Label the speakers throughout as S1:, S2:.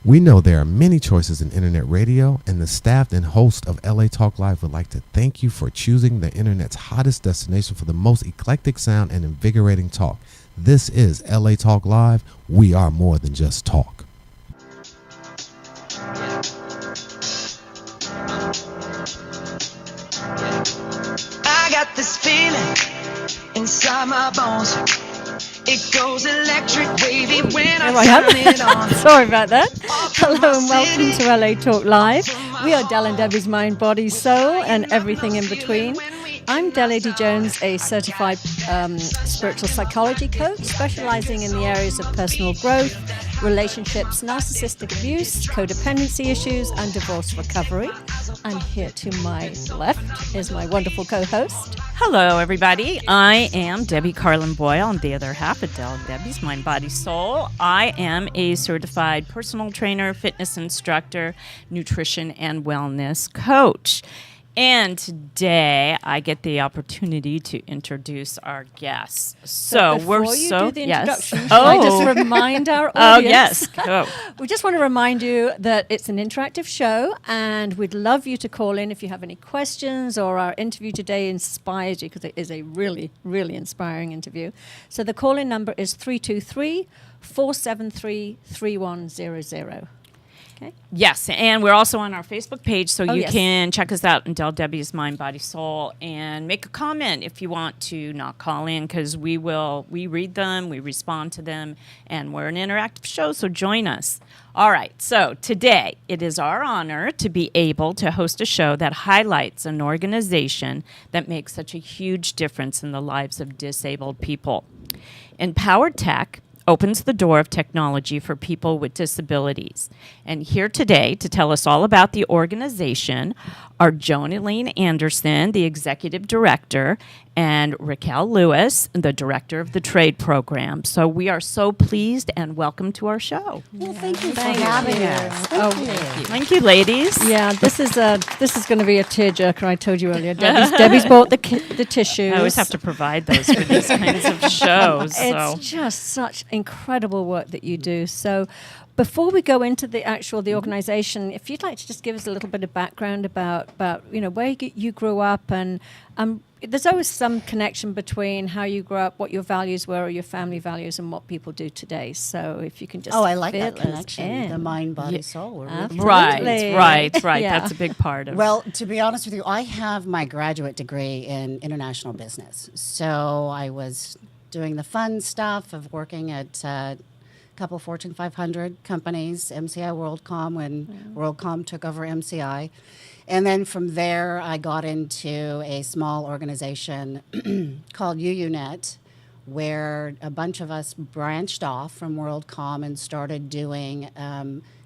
S1: We know there are many choices in internet radio, and the staff and host of LA Talk Live would like to thank you for choosing the internet's hottest destination for the most eclectic sound and invigorating talk. This is LA Talk Live. We are more than just talk.
S2: I got this feeling inside my bones. It goes electric wavy when I turn it on.
S3: Sorry about that. Hello and welcome to LA Talk Live. We are Del and Debbie's Mind, Body, Soul, and everything in between. I'm Del Lady Jones, a certified spiritual psychology coach specializing in the areas of personal growth, relationships, narcissistic abuse, codependency issues, and divorce recovery. And here to my left is my wonderful co-host.
S4: Hello, everybody. I am Debbie Carlin Boyle. I'm the other half of Del and Debbie's Mind, Body, Soul. I am a certified personal trainer, fitness instructor, nutrition, and wellness coach. And today, I get the opportunity to introduce our guests. So
S3: before
S4: we're
S3: you
S4: so
S3: do the introduction,
S4: yes.
S3: shall I just remind our audience?
S4: Oh yes, go.
S3: We just want to remind you that it's an interactive show, and we'd love you to call in if you have any questions or our interview today inspires you, because it is a really, really inspiring interview. So the call-in number is 323-473-3100. Okay.
S4: Yes, and we're also on our Facebook page, so you
S3: yes.
S4: can check us out in Del Debbie's Mind, Body, Soul, and make a comment if you want to not call in, because we read them, we respond to them, and we're an interactive show, so join us. All right, so today it is our honor to be able to host a show that highlights an organization that makes such a huge difference in the lives of disabled people. EMPOWERTECH opens the door of technology for people with disabilities. And here today to tell us all about the organization are JoanElaine Anderson, the executive director, and Raquel Lewis, the director of the trade program. So we are so pleased and welcome to our show.
S5: Well, thank you for having us.
S4: Thank you, ladies.
S3: Yeah, this is going to be a tearjerker. I told you earlier. Debbie's bought the tissues.
S4: I always have to provide those for these kinds of shows.
S3: It's just such incredible work that you do. So before we go into the organization, if you'd like to just give us a little bit of background about where you grew up, and there's always some connection between how you grew up, what your values were, or your family values, and what people do today. So if you can just
S5: I like
S3: fill
S5: that
S3: us
S5: connection,
S3: in.
S5: the mind, body, soul.
S4: Right.
S3: Yeah.
S4: That's a big part of it.
S5: Well, to be honest with you, I have my graduate degree in international business. So I was doing the fun stuff of working at couple of Fortune 500 companies, MCI WorldCom, when WorldCom took over MCI. And then from there, I got into a small organization called UUNet, where a bunch of us branched off from WorldCom and started doing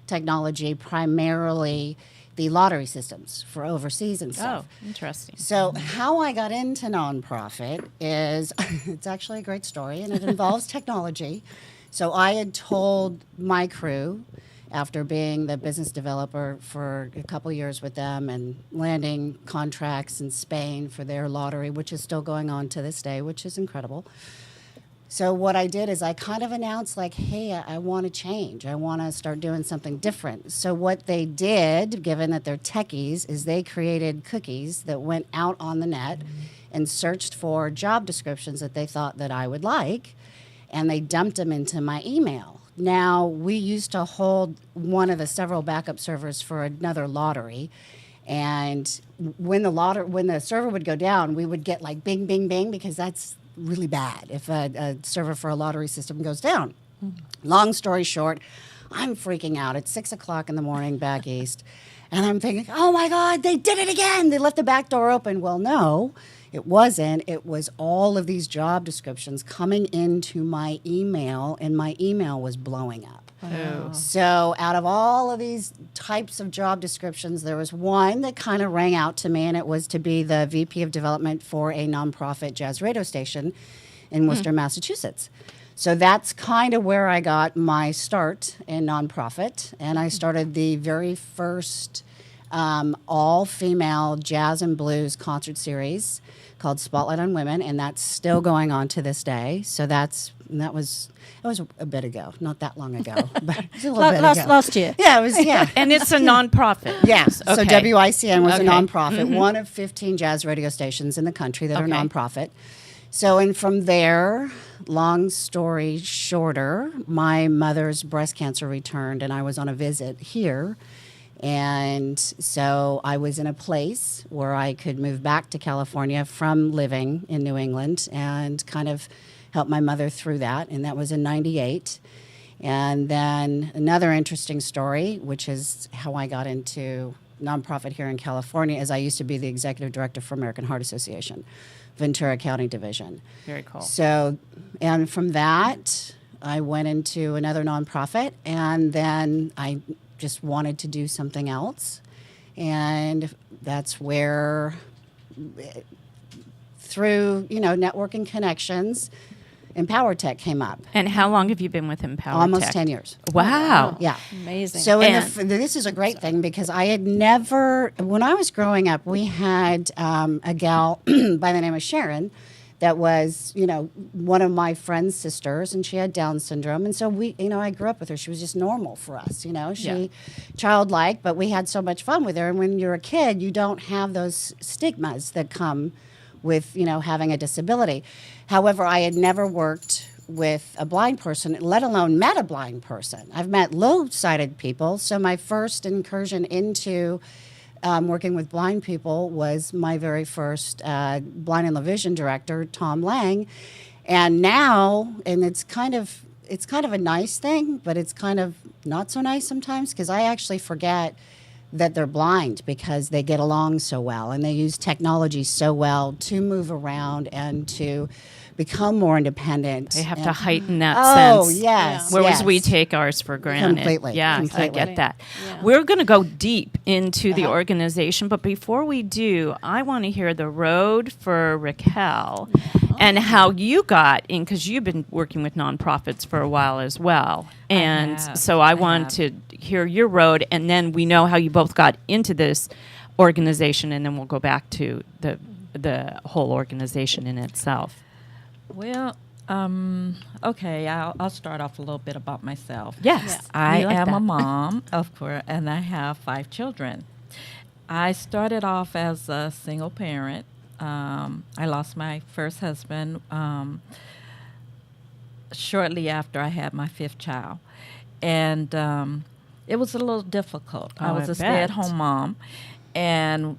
S5: technology, primarily the lottery systems for overseas and stuff.
S4: Oh, interesting.
S5: So how I got into nonprofit is, it's actually a great story, and it involves technology. So I had told my crew, after being the business developer for a couple years with them and landing contracts in Spain for their lottery, which is still going on to this day, which is incredible. So what I did is I kind of announced, like, hey, I want to change. I want to start doing something different. So what they did, given that they're techies, is they created cookies that went out on the net and searched for job descriptions that they thought that I would like, and they dumped them into my email. Now, we used to hold one of the several backup servers for another lottery, and when the server would go down, we would get like bing, bing, bing, because that's really bad if a server for a lottery system goes down. Long story short, I'm freaking out. It's 6 o'clock in the morning back east, and I'm thinking, oh my God, they did it again. They left the back door open. Well, no. It wasn't. It was all of these job descriptions coming into my email, and my email was blowing up.
S4: Oh.
S5: So out of all of these types of job descriptions, there was one that kind of rang out to me, and it was to be the VP of development for a nonprofit jazz radio station in Worcester, Massachusetts. So that's kind of where I got my start in nonprofit, and I started the very first all-female jazz and blues concert series called Spotlight on Women, and that's still going on to this day. So that was a bit ago, not that long ago, but it was a little bit ago.
S3: Last year.
S5: Yeah, it was. Yeah.
S4: And it's a nonprofit.
S5: Yeah, so
S4: Okay.
S5: WICN was a
S4: Okay.
S5: nonprofit, one of 15 jazz radio stations in the country that are
S4: Okay.
S5: nonprofit. So, and from there, long story shorter, my mother's breast cancer returned, and I was on a visit here. And so I was in a place where I could move back to California from living in New England and kind of help my mother through that. And that was in 98. And then another interesting story, which is how I got into nonprofit here in California, is I used to be the executive director for American Heart Association, Ventura County Division.
S4: Very cool.
S5: So, and from that, I went into another nonprofit, and then I just wanted to do something else. And that's where, through, networking connections, EMPOWERTECH came up.
S4: And how long have you been with EMPOWERTECH?
S5: Almost 10 years.
S4: Wow.
S5: Yeah.
S3: Amazing.
S5: So
S4: And-
S5: this is a great thing because I had never, when I was growing up, we had a gal by the name of Sharon that was, one of my friend's sisters, and she had Down syndrome. And so I grew up with her. She was just normal for us, she childlike, but we had so much fun with her. And when you're a kid, you don't have those stigmas that come with, having a disability. However, I had never worked with a blind person, let alone met a blind person. I've met low-sighted people. So my first incursion into working with blind people was my very first blind and low vision director, Tom Lang. And now, and it's kind of a nice thing, but it's kind of not so nice sometimes because I actually forget that they're blind because they get along so well and they use technology so well to move around and to become more independent.
S4: They have to heighten that
S5: Oh,
S4: sense.
S5: yes.
S4: Whereas
S5: yes.
S4: we take ours for granted.
S5: Completely,
S4: Yeah, I
S5: completely.
S4: get that.
S3: Yeah.
S4: We're going to go deep into the organization, but before we do, I want to hear the road for Raquel and how you got in, because you've been working with nonprofits for a while as well. And
S6: have.
S4: so I
S6: I
S4: want
S6: have.
S4: to hear your road, and then we know how you both got into this organization, and then we'll go back to the whole organization in itself.
S6: Well, okay, I'll start off a little bit about myself.
S4: Yes.
S6: I
S4: we like
S6: am
S4: that.
S6: a mom, of course, and I have 5 children. I started off as a single parent. I lost my first husband shortly after I had my 5th child. And it was a little difficult. I
S4: Oh,
S6: was
S4: I
S6: a stay-at-home mom. And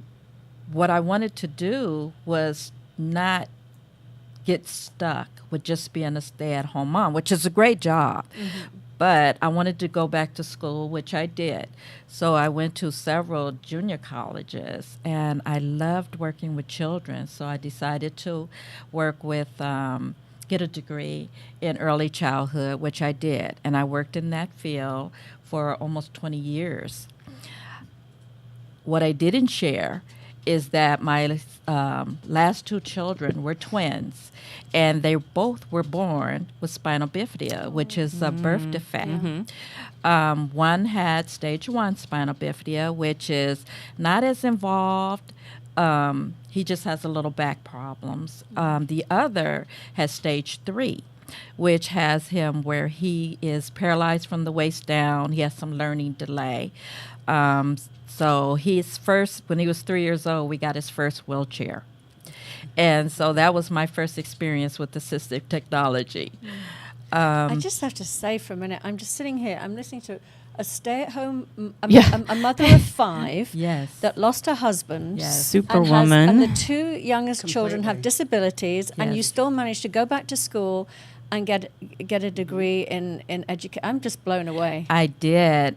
S6: what I wanted to do was not get stuck with just being a stay-at-home mom, which is a great job. But I wanted to go back to school, which I did. So I went to several junior colleges, and I loved working with children. So I decided to work with, get a degree in early childhood, which I did. And I worked in that field for almost 20 years. What I didn't share is that my last 2 children were twins, and they both were born with spinal bifida, which is a birth defect. One had stage 1 spinal bifida, which is not as involved. He just has a little back problems. The other has stage 3, which has him where he is paralyzed from the waist down. He has some learning delay. So when he was 3 years old, we got his first wheelchair. And so that was my first experience with assistive technology.
S3: I just have to say for a minute, I'm just sitting here, I'm listening to a stay-at-home, a mother of 5
S6: Yes.
S3: that lost her husband.
S6: Yes.
S4: Superwoman.
S3: And the 2 youngest children have
S5: Completely.
S3: disabilities, and you
S6: Yes.
S3: still managed to go back to school and get a degree in education. I'm just blown away.
S6: I did.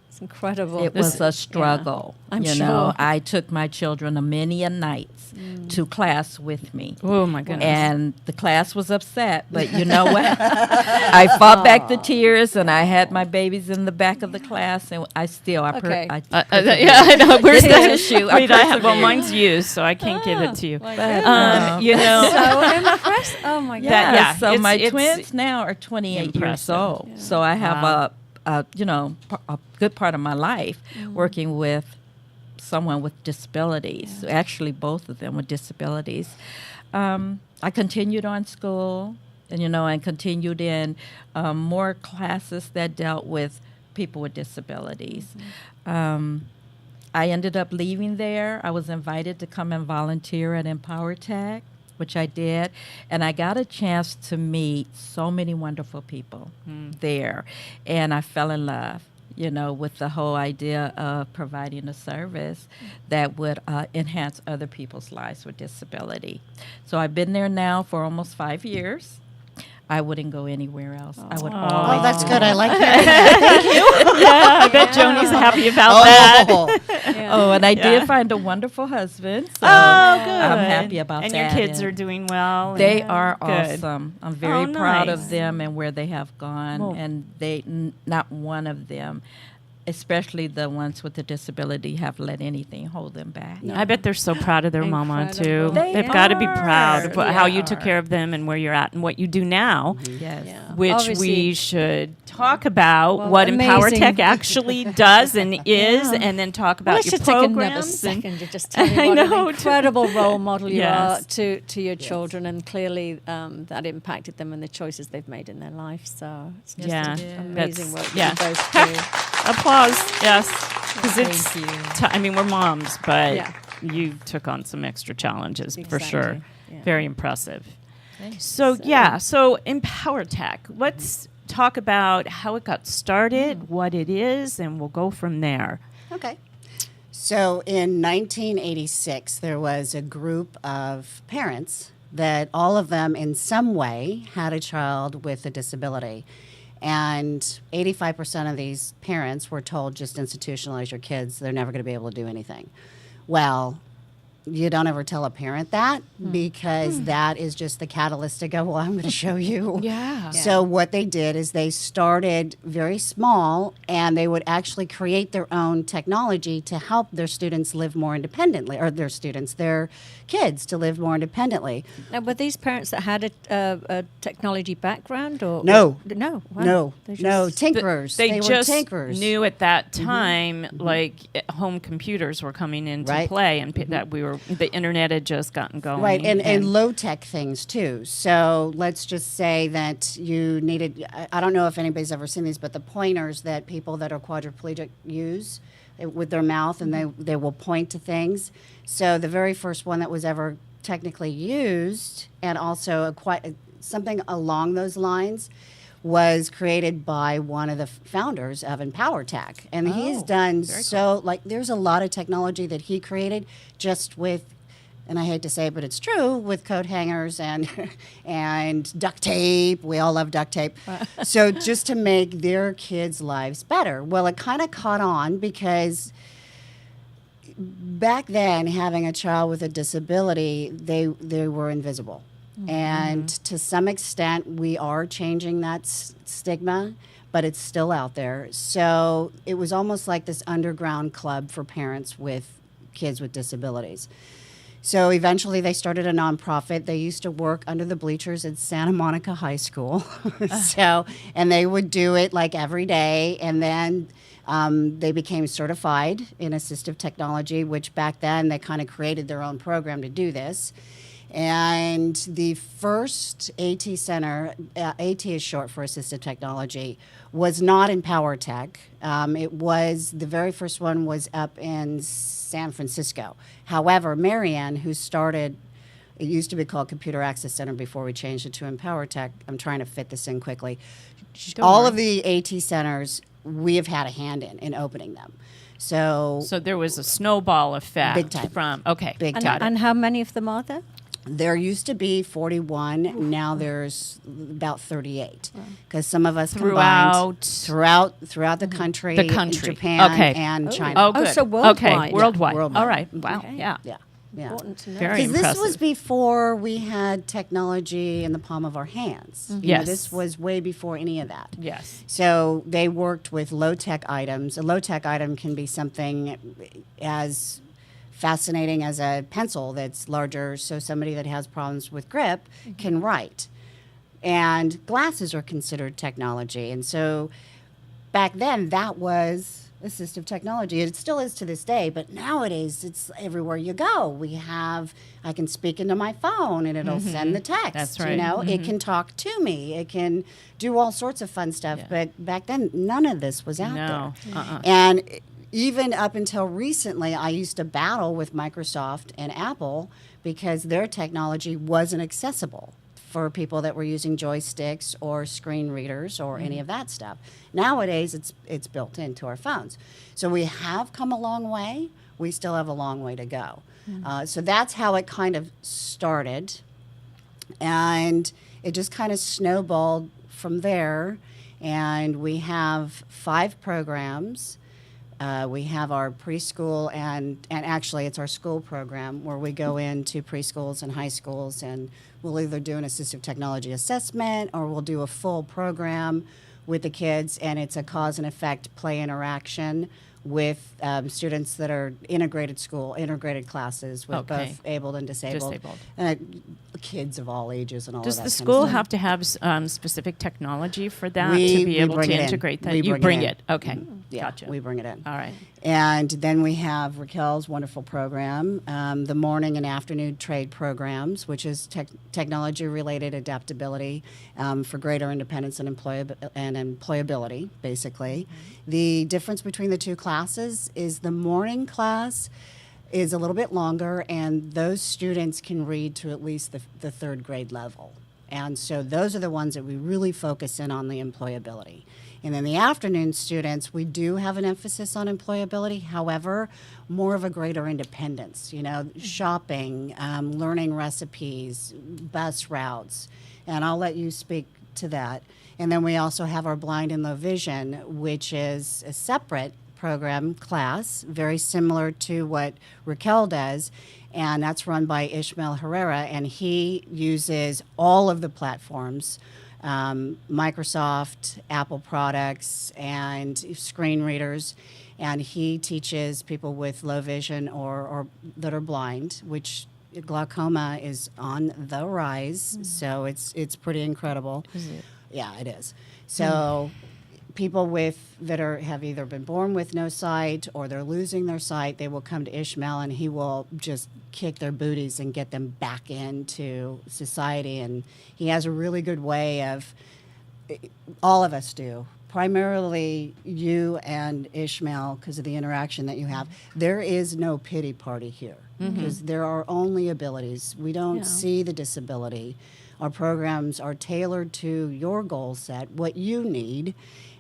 S3: It's incredible.
S6: It was a struggle.
S3: I'm
S6: you
S3: sure.
S6: know, I took my children a many a nights to class with me.
S4: Oh, my goodness.
S6: And the class was upset, but you know what? I fought back the tears, and I had my babies in the back of the class, and I
S3: Okay.
S4: yeah, I know. Where's
S6: The
S4: the
S6: tissue?
S4: Wait, I have, well,
S6: persevered.
S4: mine's used, so I can't give it to you.
S3: my
S6: But,
S4: You know,
S3: so impressed. Oh my God.
S6: yeah,
S4: yeah,
S6: so
S4: it's-
S6: my
S4: it's
S6: twins now are 28 years
S4: impressive.
S6: old. So I have
S4: Wow.
S6: a good part of my life working with someone with disabilities. Actually, both of them with disabilities. I continued on school, and continued in more classes that dealt with people with disabilities. I ended up leaving there. I was invited to come and volunteer at EMPOWERTECH, which I did, and I got a chance to meet so many wonderful people there, and I fell in love, with the whole idea of providing a service that would enhance other people's lives with disability. So I've been there now for almost 5 years. I wouldn't go anywhere else. I would always.
S5: Oh, that's
S6: do
S5: good. I
S6: that.
S5: like that.
S4: Yeah, I bet Joni's happy about that.
S6: Oh, and I did find a wonderful husband. So
S4: Oh, good.
S6: I'm happy about
S4: and
S6: that.
S4: your kids are doing well.
S6: They
S4: and-
S6: are
S4: Good.
S6: awesome. I'm very proud
S4: nice.
S6: of them and where they have gone.
S4: Well-
S6: And not one of them, especially the ones with the disability, have let anything hold them back.
S4: I bet they're so proud of their mama too.
S3: Incredible.
S4: They've got to be proud of
S6: They
S4: how you took
S6: are.
S4: care of them and where you're at and what you do now.
S6: Yes.
S3: Yeah.
S4: Which
S3: Obviously-
S4: we should talk about
S3: Well,
S4: what
S3: amazing.
S4: EMPOWERTECH actually does and is, and then talk about
S3: Let's
S4: your
S3: just take another
S4: programs. and-
S3: second to just tell you
S4: I
S3: what
S4: know,
S3: an incredible role model you
S4: Yes.
S3: are to your children, and clearly that impacted them and the choices they've made in their life. So it's just
S4: Yeah.
S3: amazing
S4: That's-
S3: work
S4: yeah.
S3: you both do.
S4: Applause, yes. Because it's,
S6: Thank you.
S4: I mean, we're moms, but
S3: Yeah.
S4: you took on some extra challenges for
S3: Exactly.
S4: sure.
S3: Yeah.
S4: Very impressive.
S6: Thanks.
S4: So EMPOWERTECH. Let's talk about how it got started, what it is, and we'll go from there.
S5: Okay. So in 1986, there was a group of parents that all of them in some way had a child with a disability. And 85% of these parents were told, just institutionalize your kids. They're never going to be able to do anything. Well, you don't ever tell a parent that because that is just the catalyst to go, well, I'm going to show you.
S4: Yeah.
S5: So what they did is they started very small, and they would actually create their own technology to help their students live more independently, or their kids to live more independently.
S3: Now, were these parents that had a technology background, or
S5: No.
S3: no, wow.
S5: No,
S3: They
S5: no,
S3: just-
S5: tinkerers.
S4: They
S5: were
S4: just
S5: tinkerers.
S4: knew at that time, like home computers were coming into
S5: Right.
S4: play, and that the internet had just gotten going.
S5: Right, and low-tech things, too. So let's just say that you needed, I don't know if anybody's ever seen these, but the pointers that people that are quadriplegic use with their mouth, and they will point to things. So the very first one that was ever technically used, and also something along those lines, was created by one of the founders of EMPOWERTECH. And he's done there's a lot of technology that he created just with, and I hate to say it, but it's true, with coat hangers and and duct tape. We all love duct tape. So just to make their kids' lives better. Well, it kind of caught on because back then, having a child with a disability, they were invisible. And to some extent, we are changing that stigma, but it's still out there. So it was almost like this underground club for parents with kids with disabilities. So eventually they started a nonprofit. They used to work under the bleachers at Santa Monica High School. And they would do it like every day. And then they became certified in assistive technology, which back then they kind of created their own program to do this. And the first AT center, AT is short for assistive technology, was not in EMPOWERTECH. The very first one was up in San Francisco. However, Marianne, who started, it used to be called Computer Access Center before we changed it to EMPOWERTECH. I'm trying to fit this in quickly. All of the AT centers, we have had a hand in opening them. So
S4: there was a snowball effect.
S5: Big time.
S4: Big time.
S3: And how many of them are there?
S5: There used to be 41. Now there's about 38, because some of us combined throughout the country, Japan,
S4: Okay.
S5: and China.
S4: Oh, good.
S3: so worldwide.
S4: Okay, worldwide.
S5: Worldwide.
S4: All right. Wow.
S3: Okay.
S4: Yeah.
S5: Yeah.
S3: Important to know.
S4: Very
S5: Because this
S4: impressive.
S5: was before we had technology in the palm of our hands. You know,
S4: Yes.
S5: this was way before any of that.
S4: Yes.
S5: So they worked with low-tech items. A low-tech item can be something as fascinating as a pencil that's larger, so somebody that has problems with grip can write. And glasses are considered technology. And so back then, that was assistive technology. It still is to this day, but nowadays it's everywhere you go. I can speak into my phone and it'll send the text.
S4: That's right.
S5: You know, it can talk to me. It can do all sorts of fun stuff. But back then, none of this was out there. And even up until recently, I used to battle with Microsoft and Apple because their technology wasn't accessible for people that were using joysticks or screen readers or any of that stuff. Nowadays, it's built into our phones. So we have come a long way. We still have a long way to go. So that's how it kind of started. And it just kind of snowballed from there. And we have 5 programs. We have our preschool and actually it's our school program where we go into preschools and high schools, and we'll either do an assistive technology assessment or we'll do a full program with the kids, and it's a cause and effect play interaction with students that are integrated classes with both abled and disabled. Kids of all ages and all
S4: Does
S5: of that.
S4: Does the school have to have specific technology for that to be able to integrate that? You bring it. Okay.
S5: Yeah,
S4: gotcha.
S5: we bring it in.
S4: All right.
S5: And then we have Raquel's wonderful program, the morning and afternoon trade programs, which is technology-related adaptability for greater independence and employability, basically. The difference between the 2 classes is the morning class is a little bit longer, and those students can read to at least the 3rd grade level. And so those are the ones that we really focus in on the employability. And then the afternoon students, we do have an emphasis on employability, however, more of a greater independence, shopping, learning recipes, bus routes, and I'll let you speak to that. And then we also have our blind and low vision, which is a separate program class, very similar to what Raquel does, and that's run by Ishmael Herrera, and he uses all of the platforms, Microsoft, Apple products, and screen readers, and he teaches people with low vision or that are blind, which glaucoma is on the rise, so it's pretty incredible.
S4: Is it?
S5: Yeah, it is. So people that have either been born with no sight or they're losing their sight, they will come to Ishmael and he will just kick their booties and get them back into society. And he has a really good way of, all of us do, primarily you and Ishmael, because of the interaction that you have. There is no pity party here because there are only abilities. We don't see the disability. Our programs are tailored to your goal set, what you need.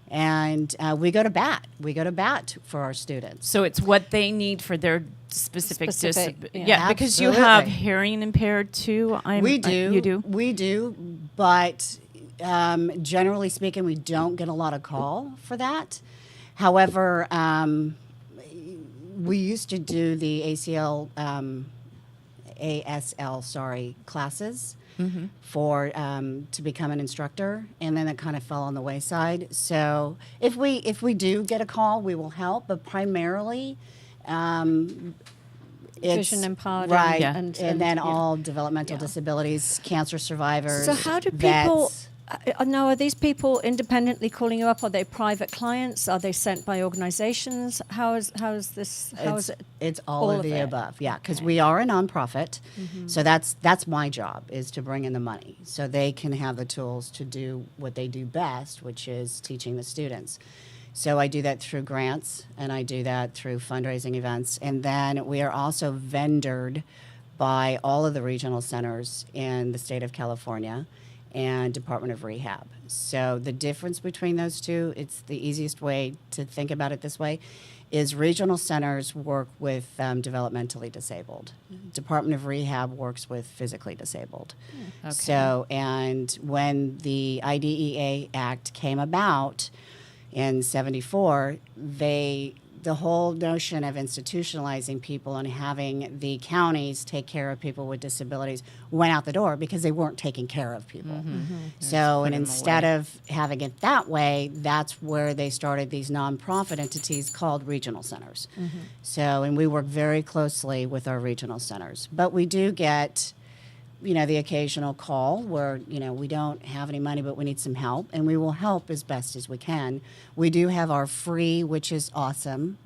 S5: And we go to bat. We go to bat for our students.
S4: So it's what they need for their specific disability. Yeah, because you
S5: Absolutely.
S4: have hearing impaired too.
S5: We do.
S4: You do?
S5: We do. But generally speaking, we don't get a lot of call for that. However, we used to do the ASL classes. For to become an instructor, and then it kind of fell on the wayside. So if we do get a call, we will help, but primarily it's
S3: Vision empowered,
S5: right,
S3: and
S5: then all developmental disabilities, cancer survivors.
S3: So how do
S5: vets.
S3: people? Now, are these people independently calling you up? Are they private clients? Are they sent by organizations? How is this? How is it?
S5: It's all of the above, yeah. Because we are a nonprofit, so that's my job, is to bring in the money, so they can have the tools to do what they do best, which is teaching the students. So I do that through grants, and I do that through fundraising events, and then we are also vendored by all of the regional centers in the state of California and Department of Rehab. So the difference between those two, it's the easiest way to think about it this way, is regional centers work with developmentally disabled. Department of Rehab works with physically disabled.
S4: Okay.
S5: So, and when the IDEA Act came about in '74, the whole notion of institutionalizing people and having the counties take care of people with disabilities went out the door because they weren't taking care of people. So, and instead of having it that way, that's where they started these nonprofit entities called regional centers. So, and we work very closely with our regional centers. But we do get the occasional call where, we don't have any money, but we need some help, and we will help as best as we can. We do have our free, which is awesome.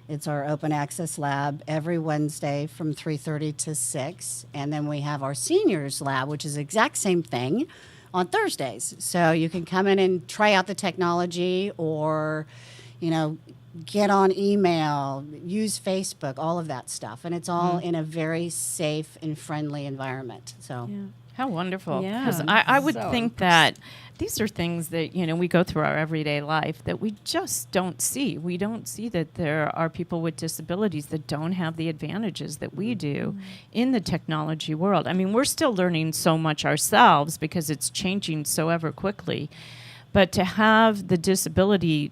S5: It's our open access lab every Wednesday from 3:30 to 6. And then we have our seniors lab, which is the exact same thing, on Thursdays. So you can come in and try out the technology, or, get on email, use Facebook, all of that stuff. And it's all in a very safe and friendly environment. So.
S3: Yeah.
S4: How wonderful.
S3: Yeah.
S4: Because I would
S3: So
S4: think that these are things that, we go through our everyday life that we just don't see. We don't see that there are people with disabilities that don't have the advantages that we do in the technology world. I mean, we're still learning so much ourselves because it's changing so ever quickly. But to have the disability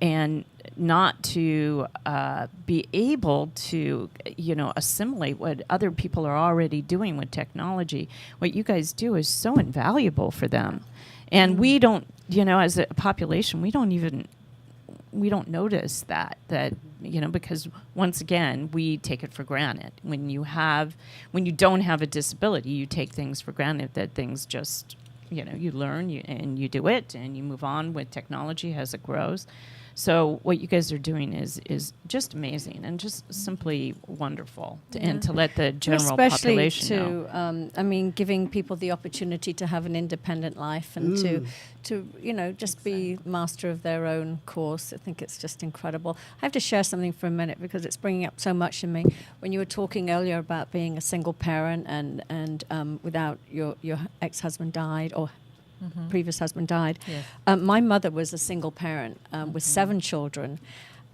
S4: and not to be able to, assimilate what other people are already doing with technology, what you guys do is so invaluable for them. And we don't, as a population, we don't notice that, because once again, we take it for granted. When you don't have a disability, you take things for granted, that things just, you learn and you do it and you move on with technology as it grows. So what you guys are doing is just amazing and just simply wonderful, and to let the general population know.
S3: Giving people the opportunity to have an independent life and to just be master of their own course. I think it's just incredible. I have to share something for a minute because it's bringing up so much in me. When you were talking earlier about being a single parent and without your ex-husband died, or previous husband died.
S6: Yes.
S3: My mother was a single parent with 7 children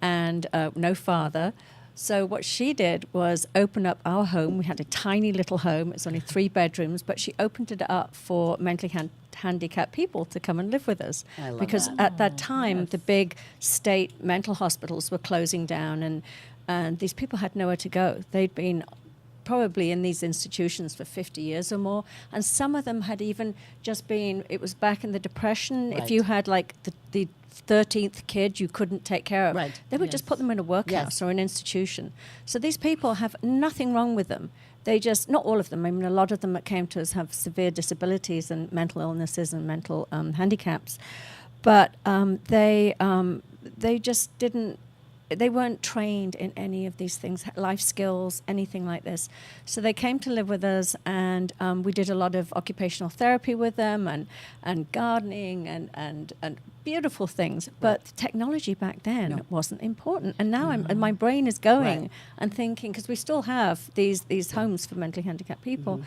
S3: and no father. So what she did was open up our home. We had a tiny little home. It's only 3 bedrooms, but she opened it up for mentally handicapped people to come and live with us.
S5: I love
S3: because
S5: that.
S3: at that time, the big state mental hospitals were closing down, and these people had nowhere to go. They'd been probably in these institutions for 50 years or more, and some of them had even just been, it was back in the Depression.
S5: Right.
S3: If you had like the 13th kid you couldn't take care of,
S5: Right.
S3: they would just put them in a workhouse or an institution. So these people have nothing wrong with them. They just, not all of them, a lot of them that came to us have severe disabilities and mental illnesses and mental handicaps, but they just didn't, they weren't trained in any of these things, life skills, anything like this. So they came to live with us, and we did a lot of occupational therapy with them, and gardening and beautiful things. But technology back then wasn't important. And now and my brain is going and thinking, because we still have these homes for mentally handicapped people.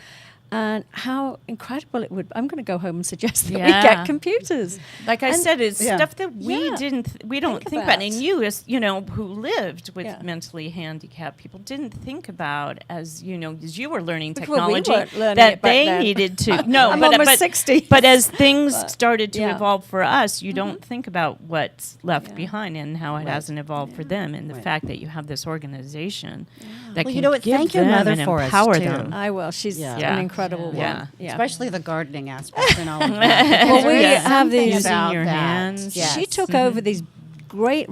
S3: And how incredible it would. I'm going to go home and suggest that we get computers.
S4: Like I said, it's stuff that we
S3: Yeah.
S4: don't think about. And you, as who lived with
S3: Yeah.
S4: mentally handicapped people, didn't think about as you were learning
S3: Because, well, we
S4: technology
S3: weren't learning
S4: that
S3: it back
S4: they
S3: then.
S4: needed to. No,
S3: I'm
S4: but
S3: almost 60.
S4: But as things started to
S3: yeah.
S4: evolve for us, you don't think about what's left behind and how it hasn't evolved for them, and the fact that you have this organization that
S5: Well,
S4: can
S5: you know what?
S4: give
S5: Thank your
S4: them
S5: mother
S4: and
S5: for us,
S4: empower
S5: too.
S4: them.
S3: I will. She's
S5: Yeah.
S3: an incredible
S4: Yeah.
S3: one. Yeah.
S5: Especially the gardening aspect and all of that.
S3: Well,
S5: There
S3: we
S5: is
S3: have
S5: something
S3: these-
S4: Using
S5: about
S4: your
S5: that.
S4: hands.
S5: Yes.
S3: She took over these great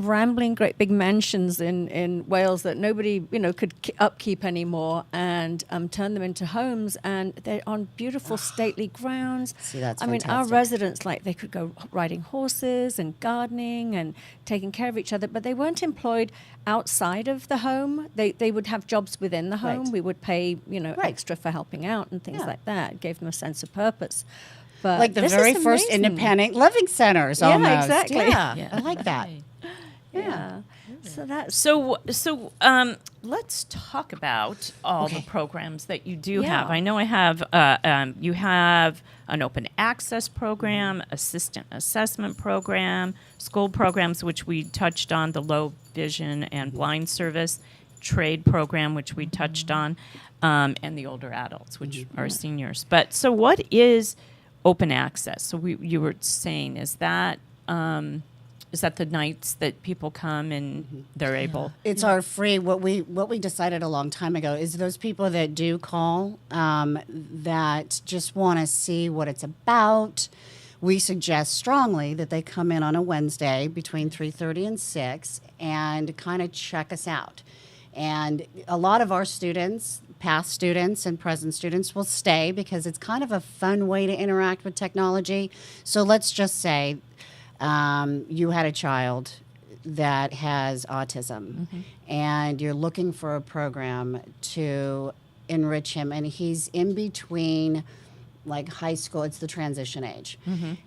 S3: big mansions in Wales that nobody could upkeep anymore, and turned them into homes, and they're on beautiful stately grounds.
S5: See, that's
S3: our
S5: fantastic.
S3: residents, they could go riding horses and gardening and taking care of each other, but they weren't employed outside of the home. They would have jobs within the home.
S5: Right.
S3: We would pay extra for helping out and things
S5: Yeah.
S3: like that. It gave them a sense of purpose. But
S5: Like the
S3: this
S5: very
S3: is
S5: first
S3: amazing.
S5: independent living centers
S3: Yeah,
S5: almost.
S3: exactly.
S5: Yeah, I like that.
S3: Yeah. So that's
S4: So let's talk about all the programs that you do have. I know I have. You have an open access program, assistant assessment program, school programs, which we touched on, the low vision and blind service, trade program, which we touched on, and the older adults, which are seniors. But so, what is open access? So you were saying, is that the nights that people come and they're able?
S5: It's our free. What we decided a long time ago is those people that do call that just want to see what it's about. We suggest strongly that they come in on a Wednesday between 3:30 and 6 and kind of check us out. And a lot of our students, past students and present students, will stay because it's kind of a fun way to interact with technology. So let's just say you had a child that has autism and you're looking for a program to enrich him, and he's in between like high school, it's the transition age,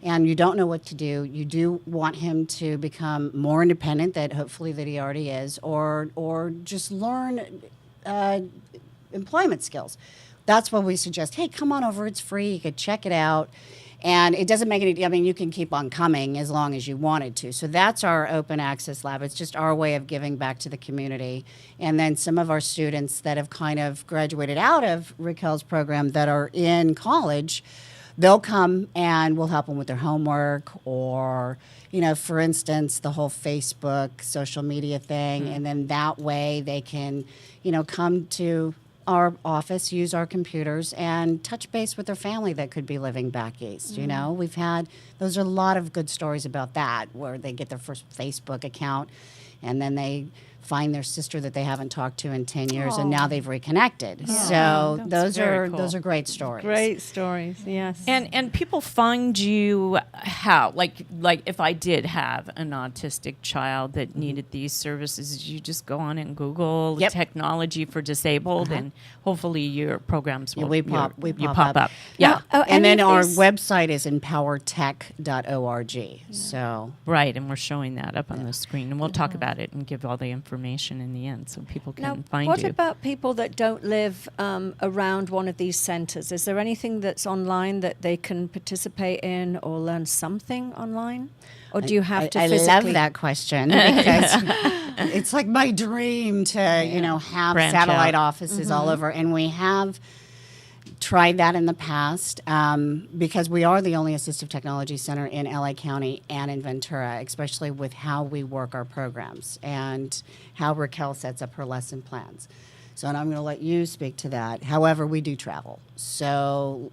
S5: and you don't know what to do. You do want him to become more independent, that hopefully that he already is, or just learn employment skills. That's what we suggest. Hey, come on over, it's free, you could check it out. And it doesn't make any, I mean, you can keep on coming as long as you wanted to. So that's our open access lab. It's just our way of giving back to the community. And then some of our students that have kind of graduated out of Raquel's program that are in college, they'll come and we'll help them with their homework, or, you know, for instance, the whole Facebook social media thing. And then that way they can, you know, come to our office, use our computers, and touch base with their family that could be living back east. You know, we've had, those are a lot of good stories about that, where they get their first Facebook account and then they find their sister that they haven't talked to in 10 years, and now they've reconnected. So those are
S4: cool.
S5: those are great stories.
S3: Great stories, yes.
S4: And people find you how? Like if I did have an autistic child that needed these services, you just go on and Google technology for disabled, and hopefully your programs will
S5: we pop
S4: up.
S5: Yeah.
S3: Now,
S5: and then our
S3: these-
S5: website is empowertech.org. So
S4: Right, and we're showing that up on the screen, and we'll talk about it and give all the information in the end so people can
S3: Now,
S4: find
S3: what
S4: you.
S3: about people that don't live around one of these centers? Is there anything that's online that they can participate in or learn something online? Or do you have to
S5: I
S3: physically?
S5: love that question because it's like my dream to, you know, have
S4: Branch
S5: satellite
S4: out.
S5: offices all over. And we have tried that in the past because we are the only assistive technology center in LA County and in Ventura, especially with how we work our programs and how Raquel sets up her lesson plans. So, and I'm going to let you speak to that. However, we do travel. So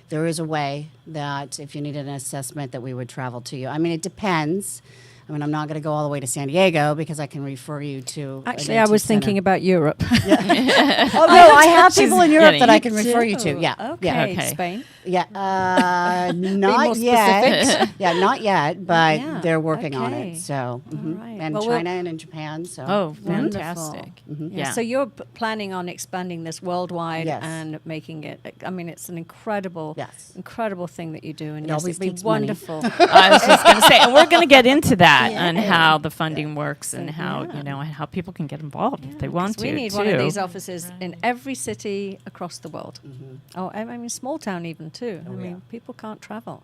S5: there is a way that if you needed an assessment that we would travel to you. I mean, it depends. I mean, I'm not going to go all the way to San Diego because I can refer you to.
S3: Actually, I was thinking about Europe.
S5: Oh no, I have people in Europe that I can refer you to. Yeah.
S3: Okay.
S5: Yeah.
S3: Spain.
S5: Yeah.
S3: more
S5: Not yet.
S3: specific.
S5: Yeah, not yet, but
S3: Yeah,
S5: they're working on
S3: okay.
S5: it. So,
S3: right.
S5: and
S3: Well,
S5: China and in Japan. So.
S4: Oh,
S3: Wonderful.
S4: fantastic.
S3: Yeah. So you're planning on expanding this worldwide
S5: Yes.
S3: and making it, I mean, it's an incredible,
S5: Yes.
S3: incredible thing that you do. And
S5: It
S3: yes,
S5: always
S3: it'd be
S5: takes money.
S3: wonderful.
S4: I was just going to say, and we're going to get into that and
S3: Yeah.
S4: how the funding works and how, you know, and how people can get involved if they want to.
S3: We need
S4: too.
S3: one of these offices in every city across the world. Oh, I mean, small town even too. I mean, people can't travel.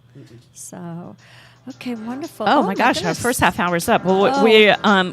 S3: So, okay, wonderful.
S4: Oh, my gosh, our
S3: goodness.
S4: first half hour's up. Well,
S3: Oh.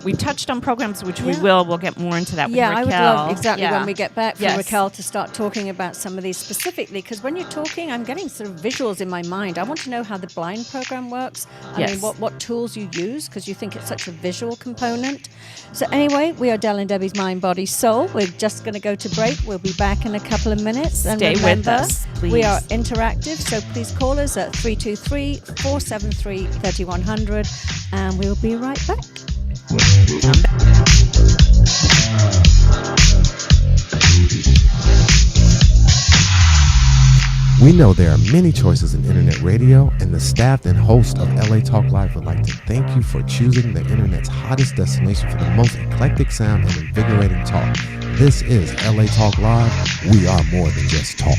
S4: we touched on programs, which we
S3: Yeah.
S4: will. We'll get more into that with
S3: Yeah,
S4: Raquel.
S3: I would love exactly
S4: Yeah.
S3: when we get back from
S4: Yes.
S3: Raquel to start talking about some of these specifically, because when you're talking, I'm getting sort of visuals in my mind. I want to know how the blind program works. I
S4: Yes.
S3: mean, what tools you use, because you think it's such a visual component. So anyway, we are Del and Debbie's Mind, Body, Soul. We're just going to go to break. We'll be back in a couple of minutes. And
S4: Stay with
S3: remember,
S4: us, please.
S3: we are interactive, so please call us at 323-473-3100, and we'll be right back.
S1: We know there are many choices in internet radio, and the staff and host of LA Talk Live would like to thank you for choosing the internet's hottest destination for the most eclectic sound and invigorating talk. This is LA Talk Live. We are more than just talk.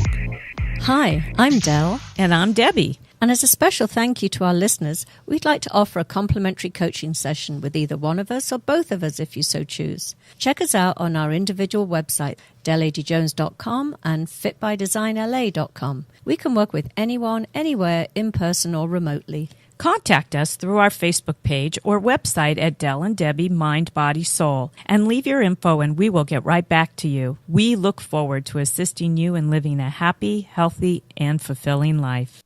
S3: Hi, I'm Del.
S4: And I'm Debbie.
S3: And as a special thank you to our listeners, we'd like to offer a complimentary coaching session with either one of us or both of us if you so choose. Check us out on our individual website, deladjones.com and fitbydesignla.com. We can work with anyone, anywhere, in person or remotely.
S4: Contact us through our Facebook page or website at Del and Debbie Mind, Body, Soul, and leave your info and we will get right back to you. We look forward to assisting you in living a happy, healthy, and fulfilling life.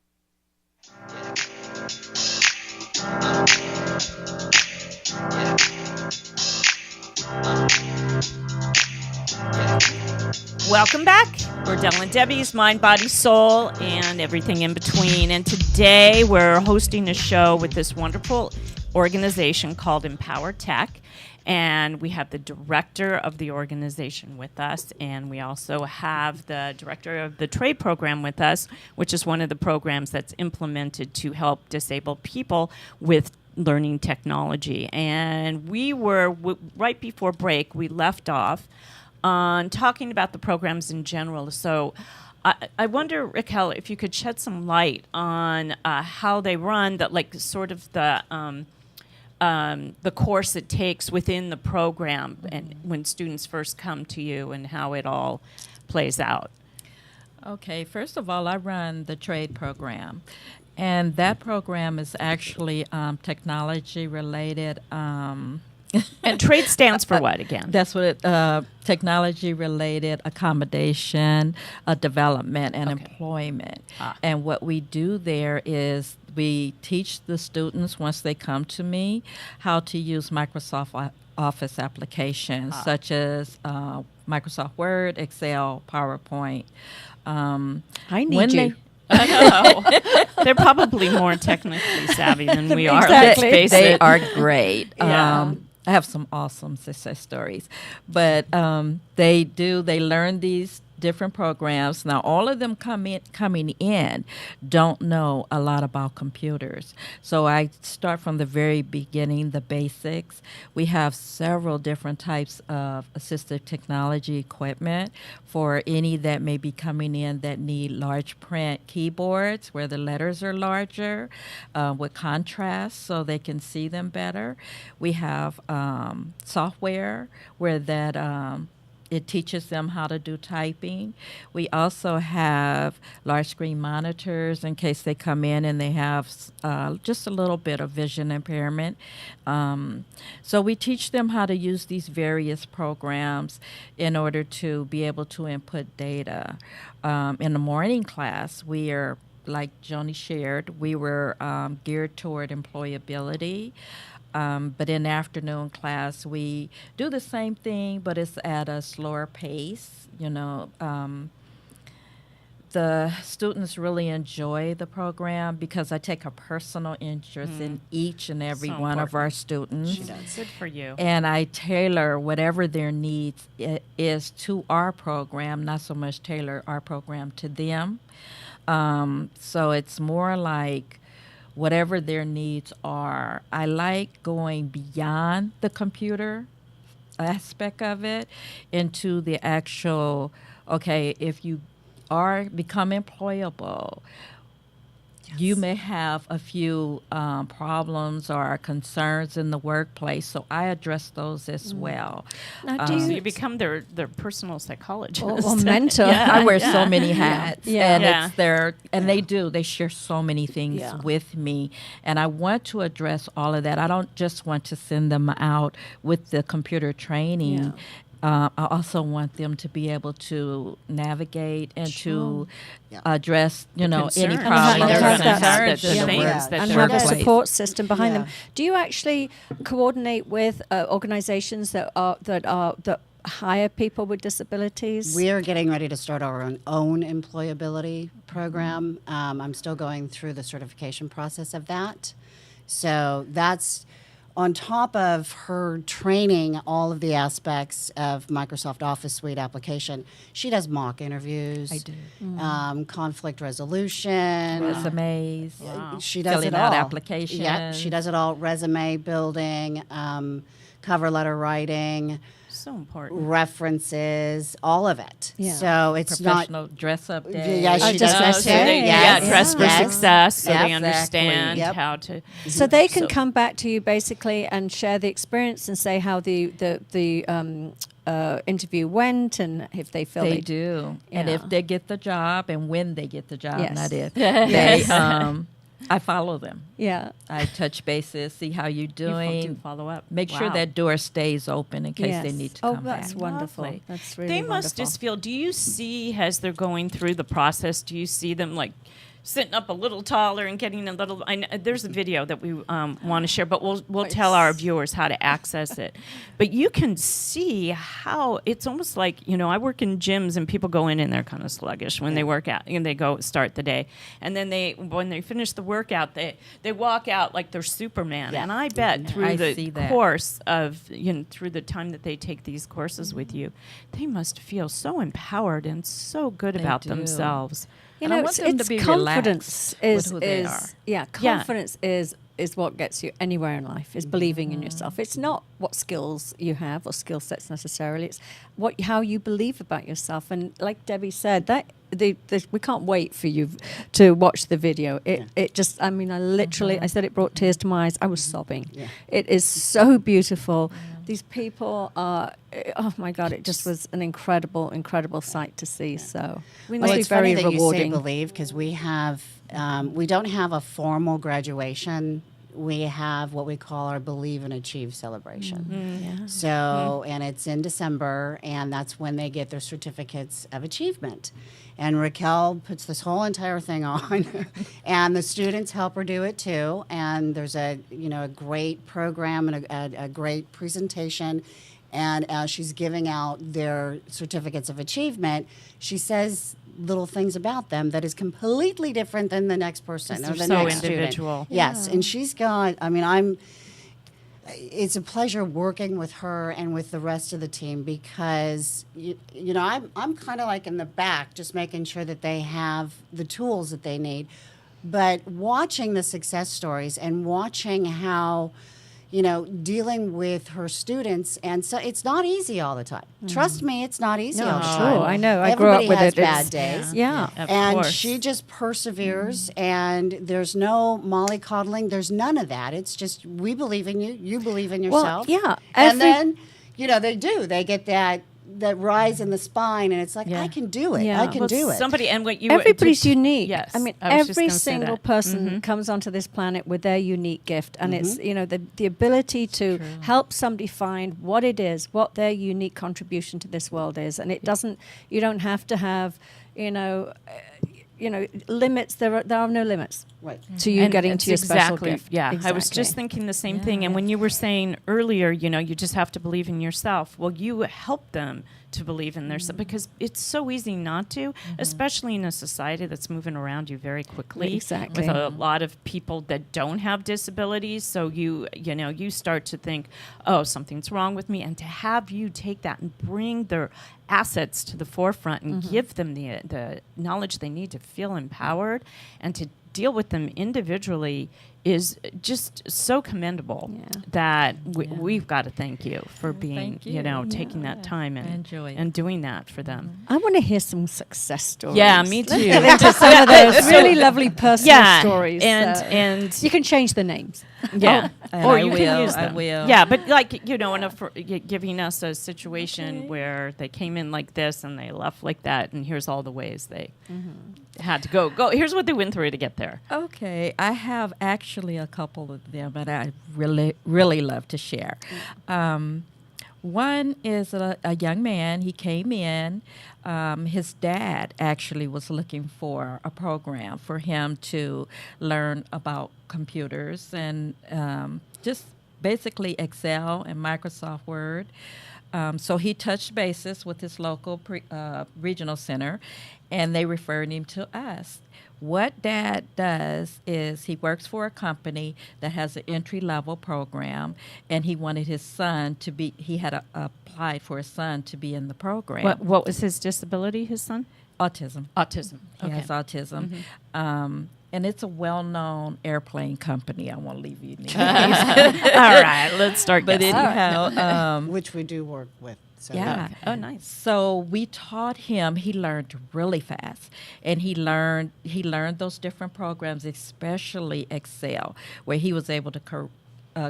S4: Welcome back. We're Del and Debbie's Mind, Body, Soul, and everything in between. And today we're hosting a show with this wonderful organization called EMPOWERTECH. And we have the director of the organization with us, and we also have the director of the trade program with us, which is one of the programs that's implemented to help disabled people with learning technology. And we were, right before break, we left off on talking about the programs in general. So I wonder, Raquel, if you could shed some light on how they run, that like sort of the course it takes within the program and when students first come to you and how it all plays out.
S6: Okay, first of all, I run the trade program, and that program is actually technology related.
S4: And trade stands for what again?
S6: That's what technology related accommodation, development, and employment. And what we do there is we teach the students once they come to me how to use Microsoft Office applications such as Microsoft Word, Excel, PowerPoint.
S3: I need you.
S4: I know. They're probably more technically savvy than we are.
S3: Exactly.
S4: Let's face
S6: They
S4: it.
S6: are great.
S4: Yeah.
S6: I have some awesome success stories, but they learn these different programs. Now, all of them coming in don't know a lot about computers. So I start from the very beginning, the basics. We have several different types of assistive technology equipment for any that may be coming in that need large print keyboards where the letters are larger with contrast so they can see them better. We have software where that it teaches them how to do typing. We also have large screen monitors in case they come in and they have just a little bit of vision impairment. So we teach them how to use these various programs in order to be able to input data. In the morning class, we are, like Joni shared, we were geared toward employability. But in afternoon class, we do the same thing, but it's at a slower pace. You know, the students really enjoy the program because I take a personal interest in each and every one of our students.
S4: Good for you.
S6: And I tailor whatever their needs is to our program, not so much tailor our program to them. So it's more like whatever their needs are. I like going beyond the computer aspect of it into the actual, okay, if you become employable, you may have a few problems or concerns in the workplace, so I address those as well.
S3: Now,
S4: So you become their personal psychologist.
S3: or mentor.
S6: I wear so many hats,
S3: Yeah.
S6: and
S4: Yeah.
S6: they share so many things with me, and I want to address all of that. I don't just want to send them out with the computer training. I also want them to be able to navigate and to address, any
S4: concerns.
S6: problems
S3: And
S6: or
S3: have that-
S6: concerns in the
S4: things
S6: work-
S4: that
S3: and
S4: they're
S3: have a
S6: workplace.
S3: support system behind them.
S5: Yeah.
S3: Do you actually coordinate with organizations that hire people with disabilities?
S5: We are getting ready to start our own employability program. I'm still going through the certification process of that. So that's on top of her training all of the aspects of Microsoft Office Suite application. She does mock interviews.
S6: I do.
S5: Conflict resolution.
S6: Resumes.
S5: She does
S6: Filling
S5: it
S6: out
S5: all.
S6: applications.
S5: Yeah, she does it all. Resume building, cover letter writing,
S4: So important.
S5: references, all of it.
S3: Yeah.
S5: So it's not.
S6: Professional dress-up day.
S5: Yeah, she does that
S3: just
S5: too.
S3: say,
S5: Yes,
S4: dress for
S5: yes.
S4: success, so
S5: Yep.
S4: they understand
S5: Yep.
S4: how to.
S3: So they can
S4: So-
S3: come back to you basically and share the experience and say how the interview went and if they feel
S6: They do. And
S3: Yeah.
S6: if they get the job and when they get the job,
S3: Yes.
S6: not if,
S3: Yes.
S6: they, I follow them.
S3: Yeah.
S6: I touch bases, see how you're
S4: You
S6: doing.
S4: follow up.
S6: Make sure
S4: Wow.
S6: that door stays open in case
S3: Yes.
S6: they need to
S3: Oh,
S6: come
S3: that's
S6: back.
S3: wonderful.
S4: Lovely.
S3: That's really
S4: They
S3: wonderful.
S4: must just feel. Do you see as they're going through the process? Do you see them like sitting up a little taller and getting a little. There's a video that we want to share, but we'll tell our viewers how to access it. But you can see how it's almost like, I work in gyms and people go in and they're kind of sluggish when they work out and they go start the day, and then when they finish the workout they walk out like they're Superman. And I bet through the course of through the time that they take these courses with you, they must feel so empowered and so good about themselves.
S6: And I want them to be
S3: confidence
S6: relaxed with who they are.
S3: Yeah, confidence is what gets you anywhere in life, is believing in yourself. It's not what skills you have or skill sets necessarily. It's how you believe about yourself. And like Debbie said, that we can't wait for you to watch the video. It just, I literally, I said it brought tears to my eyes. I was sobbing. Yeah. It is so beautiful. These people are, oh my God, it just was an incredible, incredible sight to see. So
S5: it's
S3: very
S5: funny that
S3: rewarding.
S5: You say believe, because we don't have a formal graduation. We have what we call our Believe and Achieve celebration. So, and it's in December, and that's when they get their certificates of achievement. And Raquel puts this whole entire thing on, and the students help her do it too. And there's a great program and a great presentation. And as she's giving out their certificates of achievement, she says little things about them that is completely different than the next person or the
S4: so
S5: next
S4: individual.
S5: student. Yes, and she's got. It's a pleasure working with her and with the rest of the team, because I'm kind of like in the back, just making sure that they have the tools that they need. But watching the success stories and watching how, dealing with her students, and so it's not easy all the time. Trust me, it's not easy all the time.
S3: Sure, I know. I grew up with
S5: Everybody
S3: it.
S5: has bad days.
S3: Yeah.
S5: And
S4: course.
S5: she just perseveres, and there's no mollycoddling. There's none of that. It's just, we believe in you. You believe in yourself.
S3: Well, yeah.
S5: And then, they do. They get that rise in the spine, and it's like, I can do it.
S3: Yeah.
S5: I can do it.
S3: Everybody's unique.
S4: Yes.
S3: I mean,
S4: I was just
S3: every
S4: gonna say
S3: single
S4: that.
S3: person comes onto this planet with their unique gift, and it's the ability to help somebody find what it is, what their unique contribution to this world is, and it doesn't. You don't have to have, limits. There are no limits to you getting to your special gift.
S4: Yeah,
S3: exactly.
S4: I was just thinking the same thing. And when you were saying earlier, you just have to believe in yourself. Well, you help them to believe in themselves, because it's so easy not to, especially in a society that's moving around you very quickly.
S3: Exactly.
S4: With a lot of people that don't have disabilities. So you start to think, oh, something's wrong with me. And to have you take that and bring their assets to the forefront and give them the knowledge they need to feel empowered and to deal with them individually is just so commendable that we've got to thank you for being, taking that time and doing that for them.
S3: I want to hear some success stories.
S4: Yeah, me too.
S3: Let's get into some of those really lovely personal stories.
S4: And
S3: you can change the names.
S4: Yeah.
S6: Or
S4: you can use them.
S6: I will.
S4: Yeah, but giving us a situation where they came in like this and they left like that, and here's all the ways they had to go. Here's what they went through to get there.
S6: Okay, I have actually a couple of them that I really, really love to share. One is a young man. He came in. His dad actually was looking for a program for him to learn about computers and just basically Excel and Microsoft Word. So he touched bases with his local regional center, and they referred him to us. What Dad does is he works for a company that has an entry-level program, and he wanted his son to be, he had applied for his son to be in the program.
S4: What was his disability, his son?
S6: Autism.
S4: Autism.
S6: He has autism. And it's a well-known airplane company. I won't leave you names.
S4: All right, let's start.
S6: But anyhow,
S5: which we do work with. So.
S6: Yeah.
S4: Okay. Oh, nice.
S6: So we taught him. He learned really fast, and he learned those different programs, especially Excel, where he was able to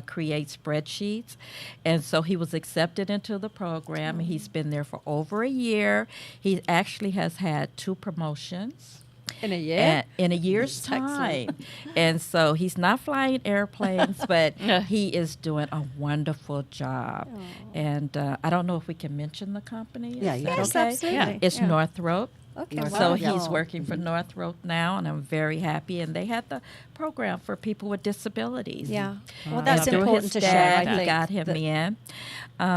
S6: create spreadsheets. And so he was accepted into the program. And he's been there for over a year. He actually has had 2 promotions.
S3: In a year?
S6: In a year's time. And so he's not flying airplanes, but he is doing a wonderful job. And I don't know if we can mention the company.
S5: Yeah,
S6: Is
S5: you
S6: that
S5: can.
S3: Yes,
S6: okay?
S3: absolutely.
S6: It's Northrop
S3: Okay,
S5: North
S6: So
S5: Road, yeah.
S6: he's working for Northrop now, and I'm very happy. And they had the program for people with disabilities.
S3: Yeah. Well,
S6: And
S3: that's
S6: through
S3: important
S6: his
S3: to
S6: dad,
S3: share. I
S6: he
S3: think
S6: got him
S3: that-
S6: in.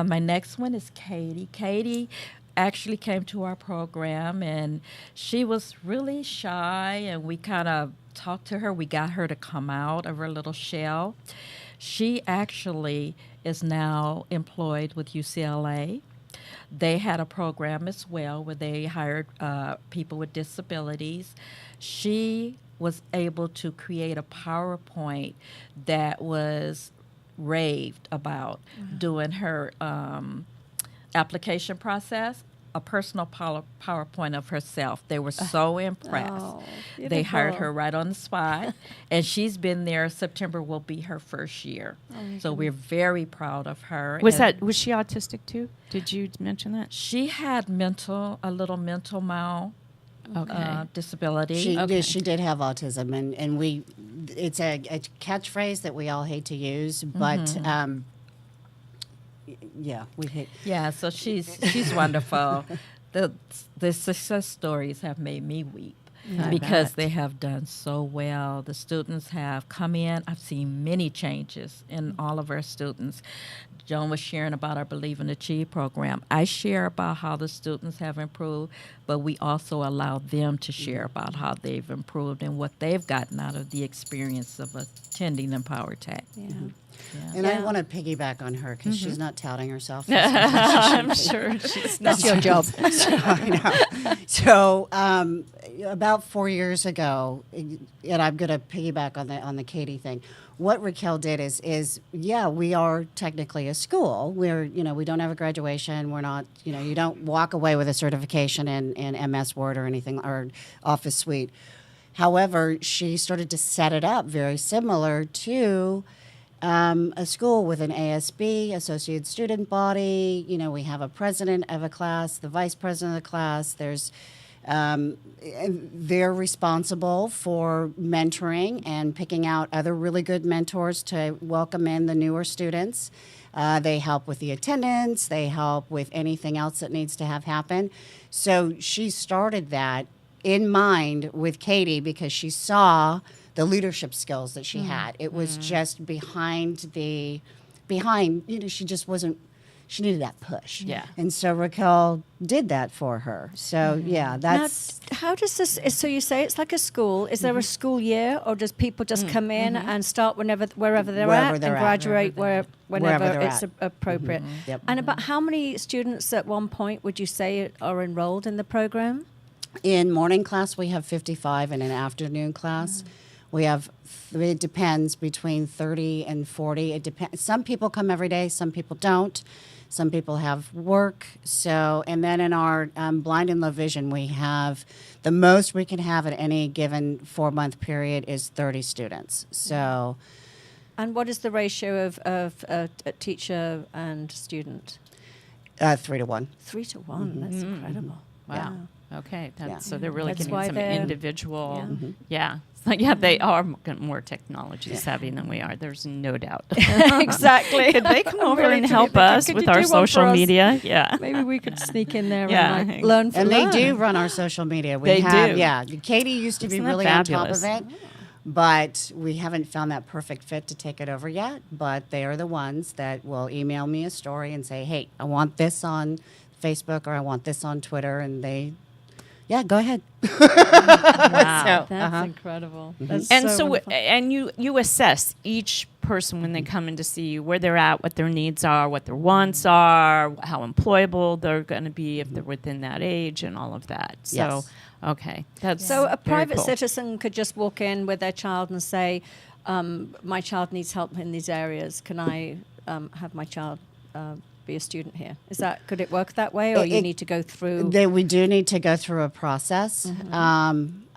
S6: My next one is Katie. Katie actually came to our program, and she was really shy, and we kind of talked to her. We got her to come out of her little shell. She actually is now employed with UCLA. They had a program as well where they hired people with disabilities. She was able to create a PowerPoint that was raved about doing her application process, a personal PowerPoint of herself. They were so impressed.
S3: Oh,
S6: They hired
S3: beautiful.
S6: her right on the spot, and she's been there. September will be her first year. So we're very proud of her.
S4: Was
S6: And
S4: was she autistic too? Did you mention that?
S6: She had a little mental
S4: Okay.
S6: disability.
S5: She did have autism, and it's a catchphrase that we all hate to use, but yeah, we hate.
S6: Yeah, so she's wonderful. The success stories have made me weep because they have done so well. The students have come in. I've seen many changes in all of our students. Joan was sharing about our Believe and Achieve program. I share about how the students have improved, but we also allow them to share about how they've improved and what they've gotten out of the experience of attending EMPOWERTECH.
S3: Yeah.
S5: And I want to piggyback on her because she's not touting herself.
S4: I'm sure she's
S3: That's your job.
S5: I know. So about 4 years ago, and I'm going to piggyback on the Katie thing. What Raquel did is we are technically a school. We don't have a graduation. We're not, you don't walk away with a certification in MS Word or anything, or Office Suite. However, she started to set it up very similar to a school with an ASB, Associate Student Body. We have a president of a class, the vice president of the class. There's they're responsible for mentoring and picking out other really good mentors to welcome in the newer students. They help with the attendance. They help with anything else that needs to have happen. So she started that in mind with Katie because she saw the leadership skills that she had. It was just behind, she just wasn't, she needed that push.
S4: Yeah.
S5: And so Raquel did that for her. So, yeah, that's...
S3: Now, how does this? So you say it's like a school. Is there a school year, or does people just come in and start wherever they're
S5: Wherever
S3: at
S5: they're
S3: and
S5: at.
S3: graduate whenever
S5: Wherever they're
S3: it's
S5: at.
S3: appropriate?
S5: Yep.
S3: And about how many students at one point would you say are enrolled in the program?
S5: In morning class, we have 55, and in afternoon class, we have, it depends, between 30 and 40. It depends. Some people come every day, some people don't. Some people have work. So, and then in our blind and low vision, we have, the most we can have at any given 4-month period is 30 students. So,
S3: And what is the ratio of a teacher and student?
S5: 3 to 1.
S3: 3 to 1. That's incredible.
S4: Wow. Okay.
S5: Yeah.
S4: So they're really
S3: That's
S4: getting
S3: why
S4: some
S3: they're-
S4: individual.
S3: Yeah.
S4: Yeah. They are more technology savvy than we are. There's no doubt.
S3: Exactly.
S4: Could they come over
S3: Really,
S4: and
S3: could
S4: help
S3: you-
S4: us
S3: could
S4: with
S3: you
S4: our
S3: do one for
S4: social
S3: us?
S4: media? Yeah.
S3: Maybe we could sneak in there
S4: Yeah.
S3: and learn from
S5: And they
S3: learn.
S5: do run our social media. We
S4: They
S5: have,
S4: do.
S5: Yeah. Katie used to be
S4: Isn't that
S5: really on top
S4: fabulous?
S5: of it, but we haven't found that perfect fit to take it over yet. But they are the ones that will email me a story and say, hey, I want this on Facebook or I want this on Twitter. And they, yeah, go ahead.
S4: Wow.
S3: That's incredible. That's
S4: And so,
S3: wonderful.
S4: and you assess each person when they come in to see you, where they're at, what their needs are, what their wants are, how employable they're going to be if they're within that age, and all of that. So,
S5: Yes.
S4: okay, that's
S3: So a
S4: very
S3: private
S4: cool.
S3: citizen could just walk in with their child and say, my child needs help in these areas. Can I have my child be a student here? Could it work that way, or you
S5: It-
S3: need to go through?
S5: We do need to go through a process.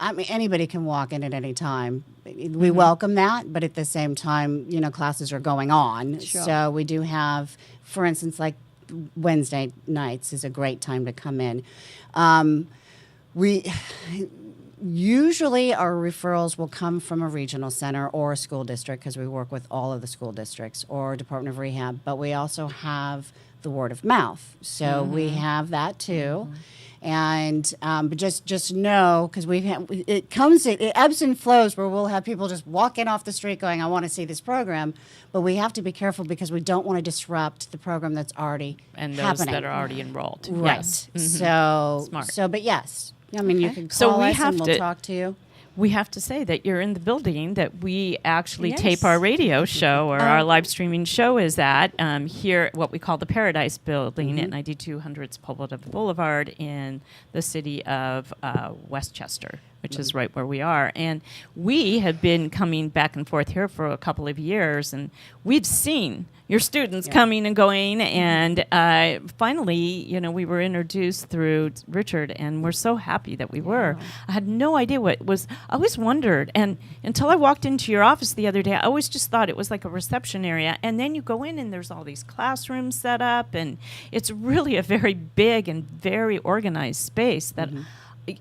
S5: I mean, anybody can walk in at any time. We welcome that, but at the same time, classes are going on.
S3: Sure.
S5: So we do have, for instance, like Wednesday nights is a great time to come in. We usually our referrals will come from a regional center or a school district because we work with all of the school districts or Department of Rehab, but we also have the word of mouth. So we have that too. And but just know, because it ebbs and flows where we'll have people just walking off the street going, I want to see this program, but we have to be careful because we don't want to disrupt the program that's already
S4: And those
S5: happening.
S4: that are already enrolled.
S5: Right.
S4: Yes.
S5: So,
S4: Smart.
S5: But yes, I mean, you can
S4: So
S5: call
S4: we
S5: us
S4: have
S5: and
S4: to-
S5: we'll talk to you.
S4: We have to say that you're in the building that we actually
S3: Yes.
S4: tape our radio show or our live streaming show is at here at what we call the Paradise Building at 9200 Public Boulevard in the city of Westchester, which is right where we are. And we have been coming back and forth here for a couple of years, and we've seen your students coming and going. And finally, you know, we were introduced through Richard, and we're so happy that we were. I had no idea what it was. I always wondered, and until I walked into your office the other day, I always just thought it was like a reception area. And then you go in, and there's all these classrooms set up, and it's really a very big and very organized space that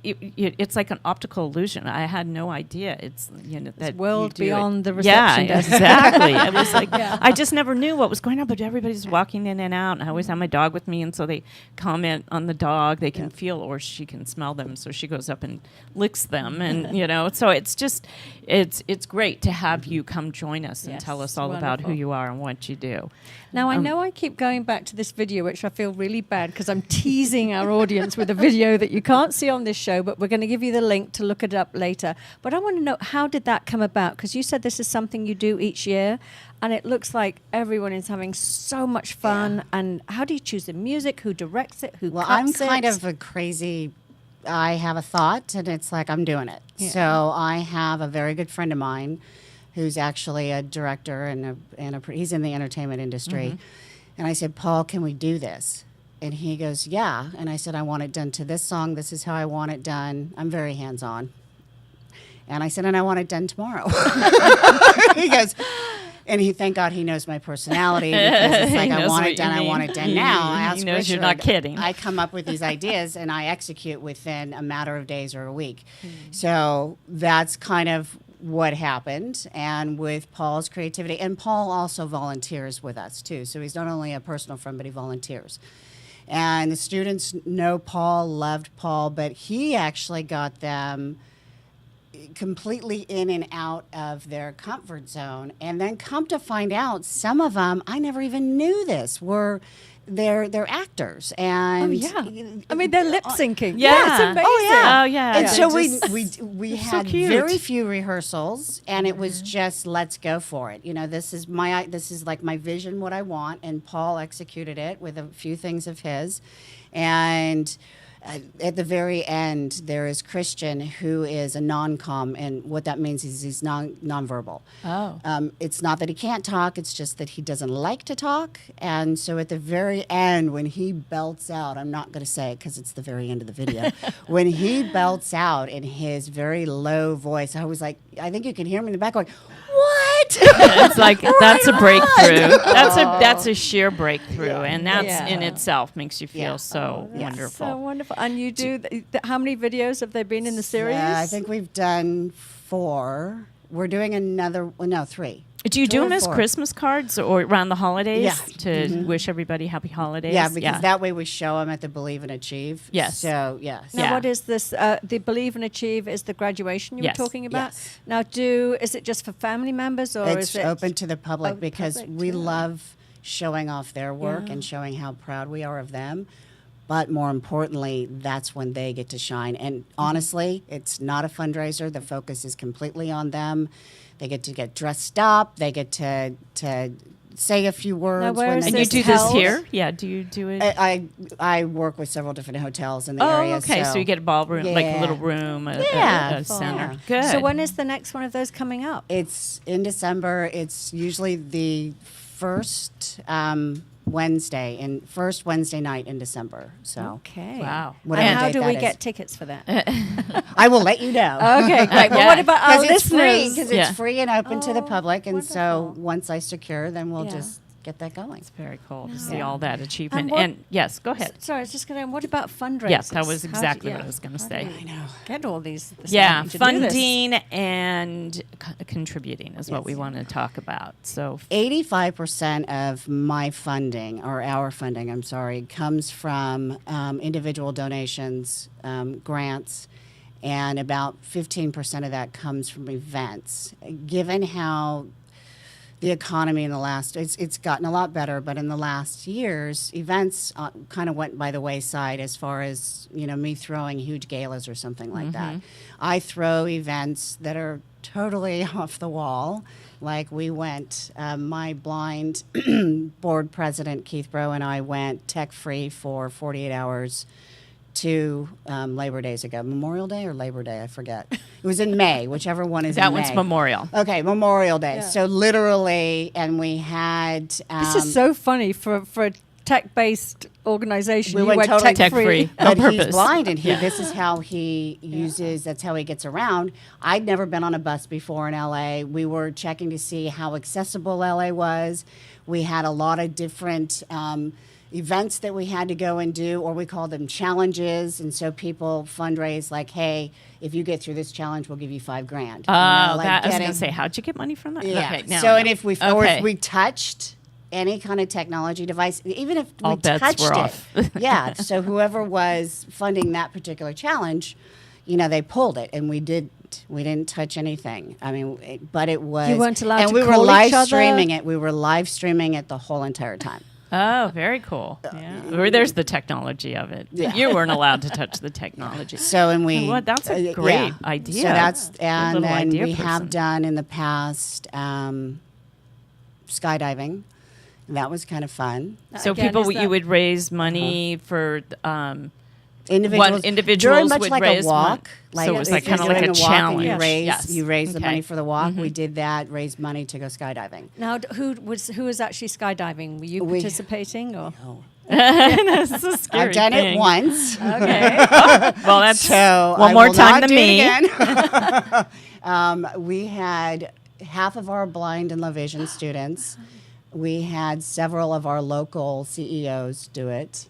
S4: it's like an optical illusion. I had no idea. It's that
S3: world
S4: you do
S3: beyond the
S4: Yeah,
S3: reception desk.
S4: exactly. I was like, I just never knew what was going on, but everybody's walking in and out. And I always have my dog with me, and so they comment on the dog. They can feel, or she can smell them, so she goes up and licks them, and so it's just it's great to have you come join us and
S3: Yes,
S4: tell us all about who
S3: wonderful.
S4: you are and what you do.
S3: Now, I know I keep going back to this video, which I feel really bad because I'm teasing our audience with a video that you can't see on this show, but we're going to give you the link to look it up later. But I want to know, how did that come about? Because you said this is something you do each year, and it looks like everyone is having so much fun. And how do you choose the music? Who directs it? Who
S5: Well,
S3: cuts
S5: I'm kind
S3: it?
S5: of a crazy. I have a thought, and it's like I'm doing it.
S3: Yeah.
S5: So I have a very good friend of mine, who's actually a director he's in the entertainment industry, and I said, Paul, can we do this? And he goes, yeah. And I said, I want it done to this song. This is how I want it done. I'm very hands-on. And I said, and I want it done tomorrow. He goes. And thank God he knows my personality, because it's like, I
S4: knows
S5: want
S4: what
S5: it done,
S4: you
S5: I want
S4: mean.
S5: it done now. I ask
S4: He knows you're
S5: Richard,
S4: not kidding.
S5: I come up with these ideas and I execute within a matter of days or a week. So that's kind of what happened. And with Paul's creativity, and Paul also volunteers with us too. So he's not only a personal friend, but he volunteers. And the students know Paul, loved Paul, but he actually got them completely in and out of their comfort zone. And then come to find out, some of them, I never even knew this, were they're actors. And
S3: I mean, they're lip syncing.
S4: Yeah.
S3: It's amazing.
S5: Oh, yeah.
S4: Oh, yeah.
S5: And
S4: Yeah.
S5: so
S4: Just-
S5: we
S4: so
S5: had
S4: cute.
S5: very few rehearsals, and it was just, let's go for it. You know, this is like my vision, what I want, and Paul executed it with a few things of his. And at the very end, there is Christian, who is a non-com, and what that means is he's nonverbal.
S4: Oh.
S5: It's not that he can't talk, it's just that he doesn't like to talk. And so at the very end, when he belts out, I'm not going to say it because it's the very end of the video, when he belts out in his very low voice, I was like, I think you can hear him in the back going, what?
S4: It's like that's a breakthrough. That's a sheer breakthrough, and that's
S3: Yeah.
S4: in itself makes you feel
S5: Yeah.
S4: so
S5: Yes.
S4: wonderful.
S3: So wonderful. And you do, how many videos have there been in the series?
S5: I think we've done 4. We're doing another, 3.
S4: Do you do
S5: Three or
S4: them as
S5: 4.
S4: Christmas cards or around the holidays
S5: Yeah.
S4: to wish everybody happy holidays?
S5: Yeah, because that way we show them at the Believe and Achieve.
S4: Yes.
S5: So, yes.
S3: Now,
S4: Yeah.
S3: what is this? The Believe and Achieve is the graduation you
S4: Yes.
S3: were talking about.
S5: Yes.
S3: Now, is it just for family members, or
S5: It's
S3: is it
S5: open to the public
S3: open
S5: because
S3: public,
S5: we
S3: yeah.
S5: love showing off their work
S3: Yeah.
S5: and showing how proud we are of them. But more importantly, that's when they get to shine. And honestly, it's not a fundraiser. The focus is completely on them. They get dressed up. They get to say a few words.
S3: where
S5: when
S3: is
S5: they
S4: And you
S3: this
S4: do this
S3: held?
S4: here? Yeah. Do you do it?
S5: I work with several different hotels in the
S4: Oh,
S5: area.
S4: okay. So you get a ballroom, like a
S5: Yeah.
S4: little room, a
S5: Yeah.
S4: center.
S5: Yeah.
S4: Good.
S3: So when is the next one of those coming up?
S5: It's in December. It's usually the first first Wednesday night in December. So
S3: Okay.
S4: Wow.
S5: Whatever
S3: And how
S5: date
S3: do
S5: that
S3: we
S5: is.
S3: get tickets for that?
S5: I will let you know.
S3: Okay, great. Well,
S4: Yeah.
S3: what about our
S5: Because it's free.
S3: listeners?
S5: Because
S4: Yeah.
S5: it's free and open to the
S3: Oh,
S5: public, and so
S3: wonderful.
S5: once I secure, then we'll
S3: Yeah.
S5: just get that going.
S4: It's very cool to see all that achievement.
S3: And what-
S4: And yes, go ahead.
S3: Sorry, I was just going to. What about fundraisers?
S4: Yes, that was
S3: How do-
S4: exactly what I was gonna
S3: how
S4: say.
S3: do you
S5: I know.
S3: Get all these. this
S4: Yeah,
S3: money to do this?
S4: funding and contributing is what we want to talk about. So
S5: 85% of my funding, or our funding, I'm sorry, comes from individual donations, grants, and about 15% of that comes from events. Given how the economy in the last, it's gotten a lot better, but in the last years, events kind of went by the wayside as far as, me throwing huge galas or something like that. I throw events that are totally off the wall. Like we went, my blind board president, Keith Bro, and I went tech-free for 48 hours 2 Labor Days ago. Memorial Day or Labor Day? I forget. It was in May, whichever one is
S4: that
S5: in
S4: one's
S5: May.
S4: Memorial.
S5: Okay, Memorial Day.
S3: Yeah.
S5: So literally, and we had...
S3: This is so funny for a tech-based organization.
S5: We
S3: You
S5: went totally
S4: tech-free.
S5: But
S4: On
S5: he's
S4: purpose.
S5: blind, and this is how he uses, that's how he gets around. I'd never been on a bus before in LA. We were checking to see how accessible LA was. We had a lot of different events that we had to go and do, or we called them challenges. And so people fundraise like, hey, if you get through this challenge, we'll give you $5,000.
S4: Oh,
S5: I was
S4: I was
S5: getting-
S4: going to say, how'd you get money from that?
S5: Yeah.
S4: Okay, now
S5: So,
S4: I
S5: and
S4: know.
S5: if or
S4: Okay.
S5: if we touched any kind of technology device, even if
S4: All
S5: we
S4: bets
S5: touched
S4: were
S5: it,
S4: off.
S5: yeah. So whoever was funding that particular challenge, they pulled it, and we didn't touch anything. I mean, but it was.
S3: You weren't allowed
S5: and
S3: to
S5: we were
S3: call
S5: live
S3: each other?
S5: streaming it. We were live streaming it the whole entire time.
S4: Oh, very cool. Yeah. Or there's the technology of it.
S5: Yeah.
S4: You weren't allowed to touch the technology.
S5: So and we.
S4: Well, that's a
S5: yeah.
S4: great idea.
S5: So that's
S4: Good
S5: and
S4: little
S5: then
S4: idea
S5: we
S4: person.
S5: have done in the past skydiving. That was kind of fun.
S4: So
S3: Again,
S4: people,
S3: is
S4: you
S3: that-
S4: would raise money for
S5: Individuals,
S4: individuals
S5: very much
S4: would
S5: like
S4: raise
S5: a walk.
S4: So it was like
S5: if you're
S4: kinda like
S5: doing
S4: a
S5: walk and
S4: challenge.
S5: You raise,
S4: Yes.
S5: you raise the
S4: Okay.
S5: money for the walk. We did that. Raised money to go skydiving.
S3: Now, who was actually skydiving? Were you
S5: We-
S3: participating or?
S4: That's a scary
S5: I've done
S4: thing.
S5: it once.
S3: Okay.
S4: Well, that's
S5: So
S4: one
S5: I
S4: more
S5: will
S4: time
S5: not
S4: than
S5: do
S4: me.
S5: It again. We had half of our blind and low vision students. We had several of our local CEOs do it.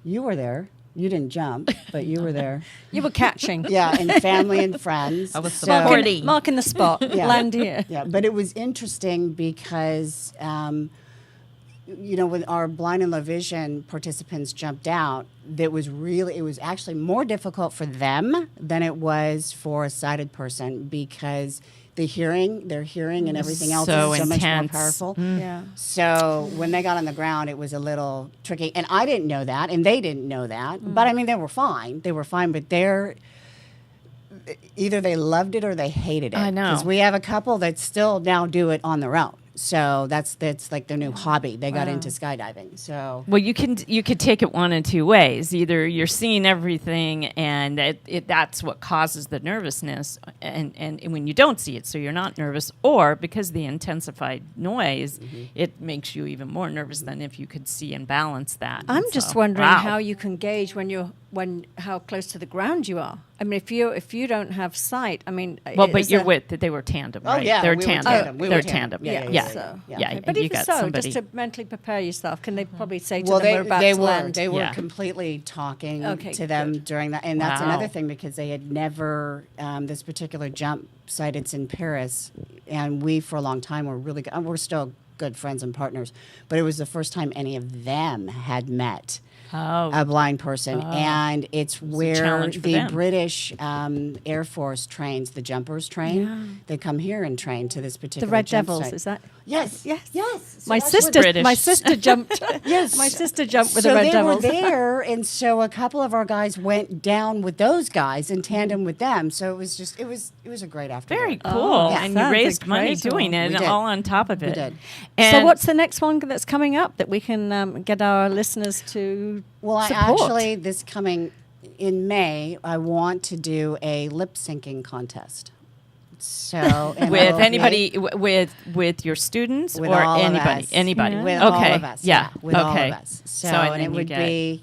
S5: You were there. You didn't jump, but you were there.
S3: You were catching.
S5: Yeah, and family and friends.
S6: I was
S5: So-
S6: supporting.
S3: Marking the spot.
S5: Yeah.
S3: Land here.
S5: Yeah, but it was interesting because, when our blind and low vision participants jumped out, it was actually more difficult for them than it was for a sighted person because their hearing and everything else
S4: So
S5: is so much more
S4: intense.
S5: powerful.
S3: Yeah.
S5: So when they got on the ground, it was a little tricky. And I didn't know that, and they didn't know that. But I mean, they were fine. They were fine, but either they loved it or they hated it.
S4: I know.
S5: Because we have a couple that still now do it on their own. So that's like their new hobby. They got into skydiving. So
S4: Well, you could take it one of two ways. Either you're seeing everything, and that's what causes the nervousness, and when you don't see it, so you're not nervous, or because the intensified noise, it makes you even more nervous than if you could see and balance that.
S3: I'm
S4: And
S3: just
S4: so,
S3: wondering
S4: wow.
S3: how you can gauge how close to the ground you are. I mean, if you don't have sight, I mean,
S4: Well, but
S3: is
S4: you're
S3: there-
S4: with they were tandem,
S5: Oh,
S4: right?
S5: yeah,
S4: They're
S5: we were
S4: tandem.
S5: tandem. We
S4: They're
S5: were tandem.
S4: tandem.
S5: Yeah,
S4: Yeah.
S3: So,
S4: Yeah,
S3: okay.
S4: and
S3: But
S4: you
S3: even
S4: got
S3: so,
S4: somebody.
S3: just to mentally prepare yourself, can they probably say to
S5: well,
S3: them, we're about
S5: they
S3: to
S5: were
S3: land?
S5: they were
S4: Yeah.
S5: completely talking
S3: Okay,
S5: to them
S3: good.
S5: during that, and that's
S4: Wow.
S5: another thing because they had never this particular jump site. It's in Paris, and we for a long time were really good. We're still good friends and partners, but it was the first time any of them had met a blind person, and it's where
S4: challenge for
S5: the
S4: them.
S5: British Air Force trains the jumpers train. They come here and train to this
S3: The
S5: particular
S3: Red
S5: jump
S3: Devils,
S5: site.
S3: is that?
S5: Yes,
S3: Yes.
S5: yes. So
S3: My
S5: that's what-
S3: sister,
S4: British.
S3: my sister jumped.
S5: Yes.
S3: My sister jumped with
S5: so
S3: the Red
S5: they
S3: Devils.
S5: were there, and so a couple of our guys went down with those guys in tandem with them. So it was a great afternoon.
S4: Very cool,
S3: Oh,
S4: and you
S3: sounds
S4: raised money
S3: incredible.
S4: doing it,
S5: We did.
S4: all on top of it.
S5: did.
S4: And
S3: So what's the next one that's coming up that we can get our listeners to
S5: Well, I
S3: support?
S5: actually this coming in May, I want to do a lip syncing contest. So and
S4: with
S5: it'll be-
S4: anybody with your students
S5: With
S4: or
S5: all of
S4: anybody
S5: us.
S4: anybody
S3: Yeah.
S5: with
S4: okay
S5: all of us,
S4: yeah
S5: with
S4: okay
S5: all of us. So,
S4: and
S5: and
S4: then
S5: it
S4: you
S5: would
S4: get-
S5: be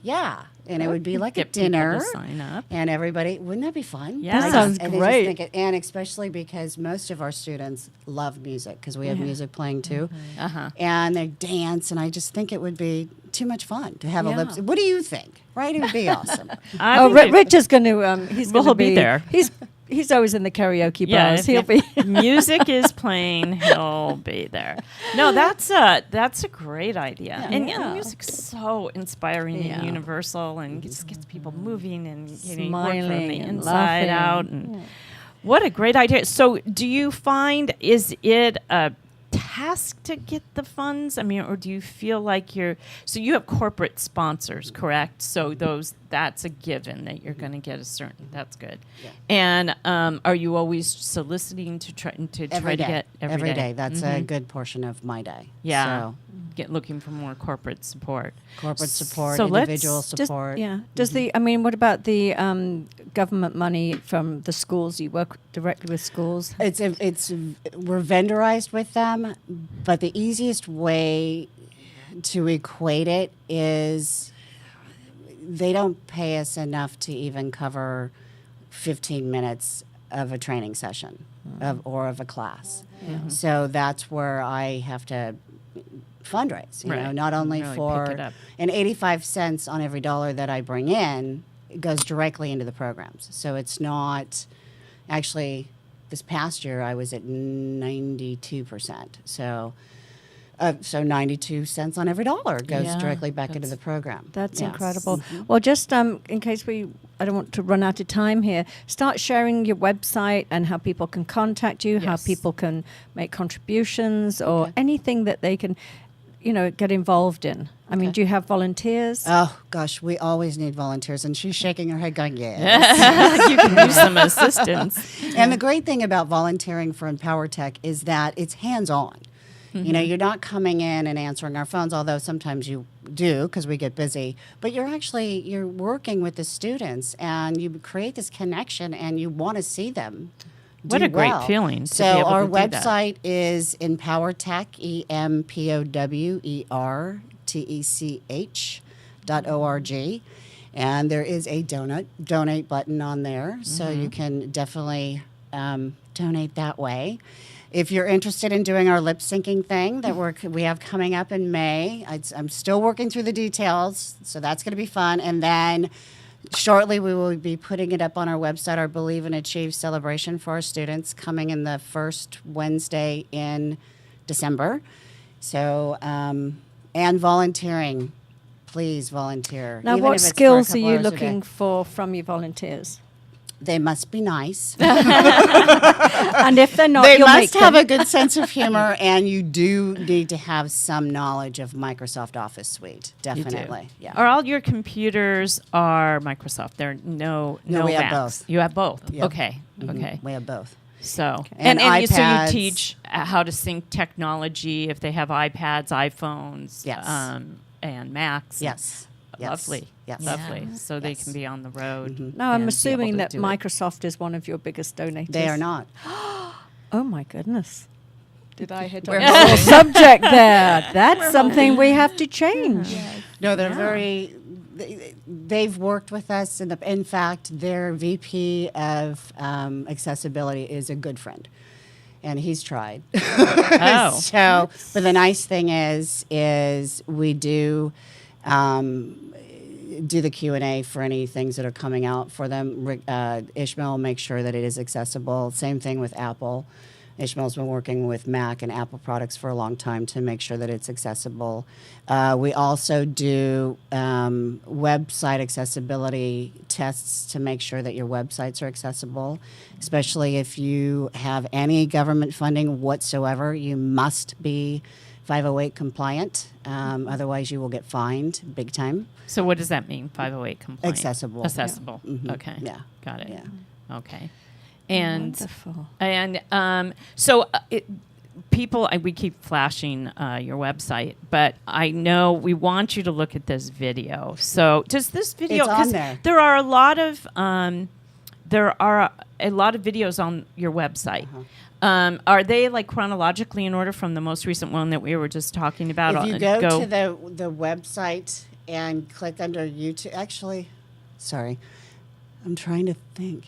S5: and it would be like a
S4: Get people to
S5: dinner.
S4: sign up.
S5: And everybody, wouldn't that be fun?
S4: Yeah. That
S3: sounds
S5: And I just
S3: great.
S5: think and especially because most of our students love music because we have music playing too.
S4: Uh-huh.
S5: And they dance, and I just think it would be too much fun to have a
S4: Yeah.
S5: lip. What do you think? Right? It would be awesome.
S4: I
S3: Oh,
S4: think it-
S3: Rich is going to. He's
S4: Well,
S3: going
S4: he'll
S3: to
S4: be there.
S3: He's always in the karaoke
S4: Yeah,
S3: bars.
S4: if
S3: He'll be.
S4: music is playing, he'll be there. No, that's a great idea. And
S3: Yeah.
S4: music's so inspiring
S3: Yeah.
S4: and universal, and just gets people moving and you work from the
S3: Smiling and
S4: inside
S3: laughing.
S4: out. And what a great idea! So, do you find is it a task to get the funds? I mean, or do you feel like so you have corporate sponsors, correct? So that's a given that you're going to get a certain. That's good.
S5: Yeah.
S4: And are you always soliciting to try
S5: Every
S4: to
S5: day.
S4: get
S5: Every day. That's a good portion of my day.
S4: Yeah.
S5: So,
S4: Looking for more corporate support.
S5: corporate support,
S4: So let's
S5: individual
S3: Does-
S5: support.
S3: yeah. Does what about the government money from the schools? You work directly with schools?
S5: We're vendorized with them, but the easiest way to equate it is they don't pay us enough to even cover 15 minutes of a training session or of a class. So that's where I have to fundraise, you know,
S4: Right.
S5: not only
S4: Really pick
S5: for
S4: it up.
S5: and 85 cents on every dollar that I bring in goes directly into the programs. So it's not actually this past year I was at 92%. So 92 cents on every dollar goes
S4: Yeah,
S5: directly back into the program.
S3: That's
S5: Yes.
S3: incredible. Well, just in case I don't want to run out of time here, start sharing your website and how people can contact you, how
S4: Yes.
S3: people can make contributions or anything that they can, get involved in. I mean, do you have volunteers?
S5: Oh, gosh, we always need volunteers. And she's shaking her head going, yeah.
S4: You can use some assistance.
S5: And the great thing about volunteering for EMPOWERTECH is that it's hands-on. You know, you're not coming in and answering our phones, although sometimes you do because we get busy. But you're working with the students, and you create this connection, and you want to see them.
S4: What
S5: do
S4: a great
S5: well.
S4: feeling to
S5: So
S4: be able
S5: our
S4: to do that.
S5: website is EMPOWERTECH, EMPOWERTECH.org. And there is a donate button on there, so you can definitely donate that way. If you're interested in doing our lip syncing thing that we have coming up in May, I'm still working through the details, so that's going to be fun. And then shortly we will be putting it up on our website, our Believe and Achieve celebration for our students coming in the first Wednesday in December. So, and volunteering. Please volunteer.
S3: Now,
S5: even
S3: what
S5: if it's for a
S3: skills are
S5: couple
S3: you
S5: hours a day.
S3: looking for from your volunteers?
S5: They must be nice.
S3: And if they're not,
S5: They
S3: you'll
S5: must
S3: make
S5: have
S3: them.
S5: a good sense of humor, and you do need to have some knowledge of Microsoft Office Suite.
S4: You do.
S5: Definitely, yeah.
S4: Are all your computers are Microsoft? They're no
S5: we have
S4: Macs.
S5: both.
S4: You have both.
S5: Yep.
S4: Okay.
S5: Mhm.
S4: Okay.
S5: We have both.
S4: So
S5: And
S4: so you
S5: iPads.
S4: teach how to sync technology if they have iPads, iPhones,
S5: Yes.
S4: and Macs.
S5: Yes. Yes.
S4: Lovely.
S5: Yes.
S4: Lovely.
S3: Yeah.
S4: So they
S5: Yes.
S4: can be on the road.
S3: No, I'm
S4: and be
S3: assuming
S4: able to
S3: that
S4: do it.
S3: Microsoft is one of your biggest donators.
S5: They are not.
S3: Oh my goodness. Did I hit
S5: We're
S3: on the wrong subject there? That's something we have to change.
S5: No, they're they've worked with us. In fact, their VP of accessibility is a good friend. And he's tried.
S4: Oh.
S5: So, but the nice thing is we do the Q&A for any things that are coming out for them. Ishmael will make sure that it is accessible. Same thing with Apple. Ishmael's been working with Mac and Apple products for a long time to make sure that it's accessible. We also do website accessibility tests to make sure that your websites are accessible, especially if you have any government funding whatsoever. You must be 508 compliant, otherwise you will get fined big time.
S4: So what does that mean? 508 compliant.
S5: Accessible.
S4: Accessible.
S5: Mhm.
S4: Okay.
S5: Yeah.
S4: Got it.
S5: Yeah.
S4: Okay. And
S3: Wonderful.
S4: so people, we keep flashing your website, but I know we want you to look at this video. So does this video?
S5: It's on
S4: 'cause
S5: there.
S4: there are a lot of videos on your website. Are they like chronologically in order from the most recent one that we were just talking about?
S5: If you go to the website and click under YouTube. Actually, sorry, I'm trying to think.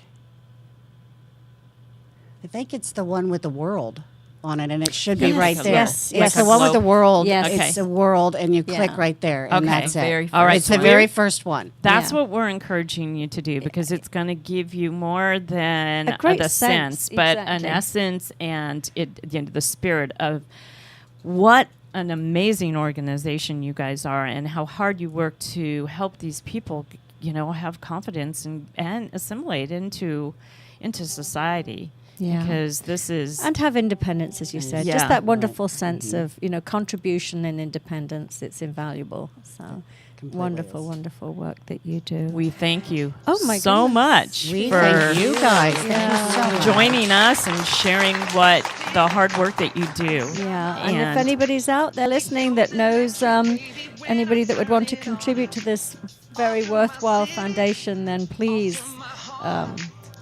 S5: I think it's the one with the world on it, and it should be
S3: Yes,
S5: right there.
S3: yes,
S5: Yes,
S3: yes.
S5: the one with the world.
S3: Yes.
S4: Okay.
S5: It's a world, and you
S3: Yeah.
S5: click right there, and
S4: Okay.
S5: that's it.
S6: Very
S4: All right,
S5: It's
S4: so
S5: the
S4: we're-
S5: very first one.
S4: That's
S3: Yeah.
S4: what we're encouraging you to do, because it's going to give you more than
S3: A great
S4: the
S3: sense,
S4: sense, but an
S3: exactly.
S4: essence and the spirit of what an amazing organization you guys are, and how hard you work to help these people, have confidence and assimilate into society.
S3: Yeah.
S4: Because this is
S3: And have independence, as you said.
S4: Yeah.
S3: Just that wonderful sense of, contribution and independence. It's invaluable. So wonderful, wonderful work that you do.
S4: we thank you
S3: Oh my
S4: so
S3: goodness.
S4: much
S5: We
S4: for
S5: thank you guys. Thank you so much.
S4: joining us and sharing what the hard work that you do.
S3: Yeah, and if anybody's out there listening that knows anybody that would want to contribute to this very worthwhile foundation, then please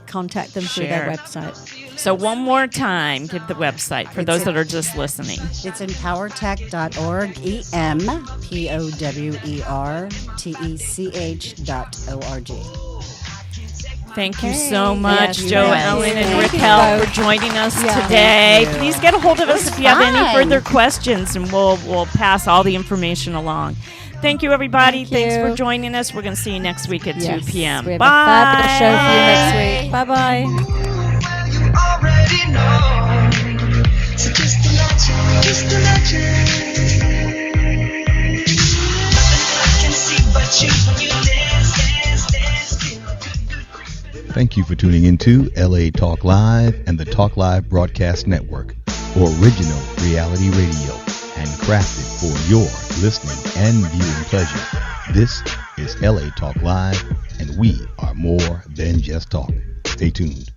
S3: contact them through their
S4: Share.
S3: website.
S4: So one more time, give the website for those that are just listening.
S5: It's empowertech.org, EMPOWERTECH.org.
S4: Thank you
S3: Okay.
S4: so much,
S3: Yes,
S4: JoanElaine
S3: thank
S4: and
S3: you.
S4: Raquel,
S3: Thank you
S4: for joining us
S3: Yeah.
S4: today. Please get a hold of us if you have any
S5: fun.
S4: further questions, and we'll pass all the information along. Thank you, everybody.
S3: Thank
S4: Thanks for
S3: you.
S4: joining us. We're going to see you next week at 2
S3: Yes,
S4: p.m.
S3: We have
S4: Bye.
S3: a fabulous show for you next week. Bye-bye.
S2: Well, you already know. So just imagine. Nothing I can see but you when you dance.
S7: Thank you for tuning into LA Talk Live and the Talk Live Broadcast Network, original reality radio, handcrafted for your listening and viewing pleasure. This is LA Talk Live, and we are more than just talk. Stay tuned.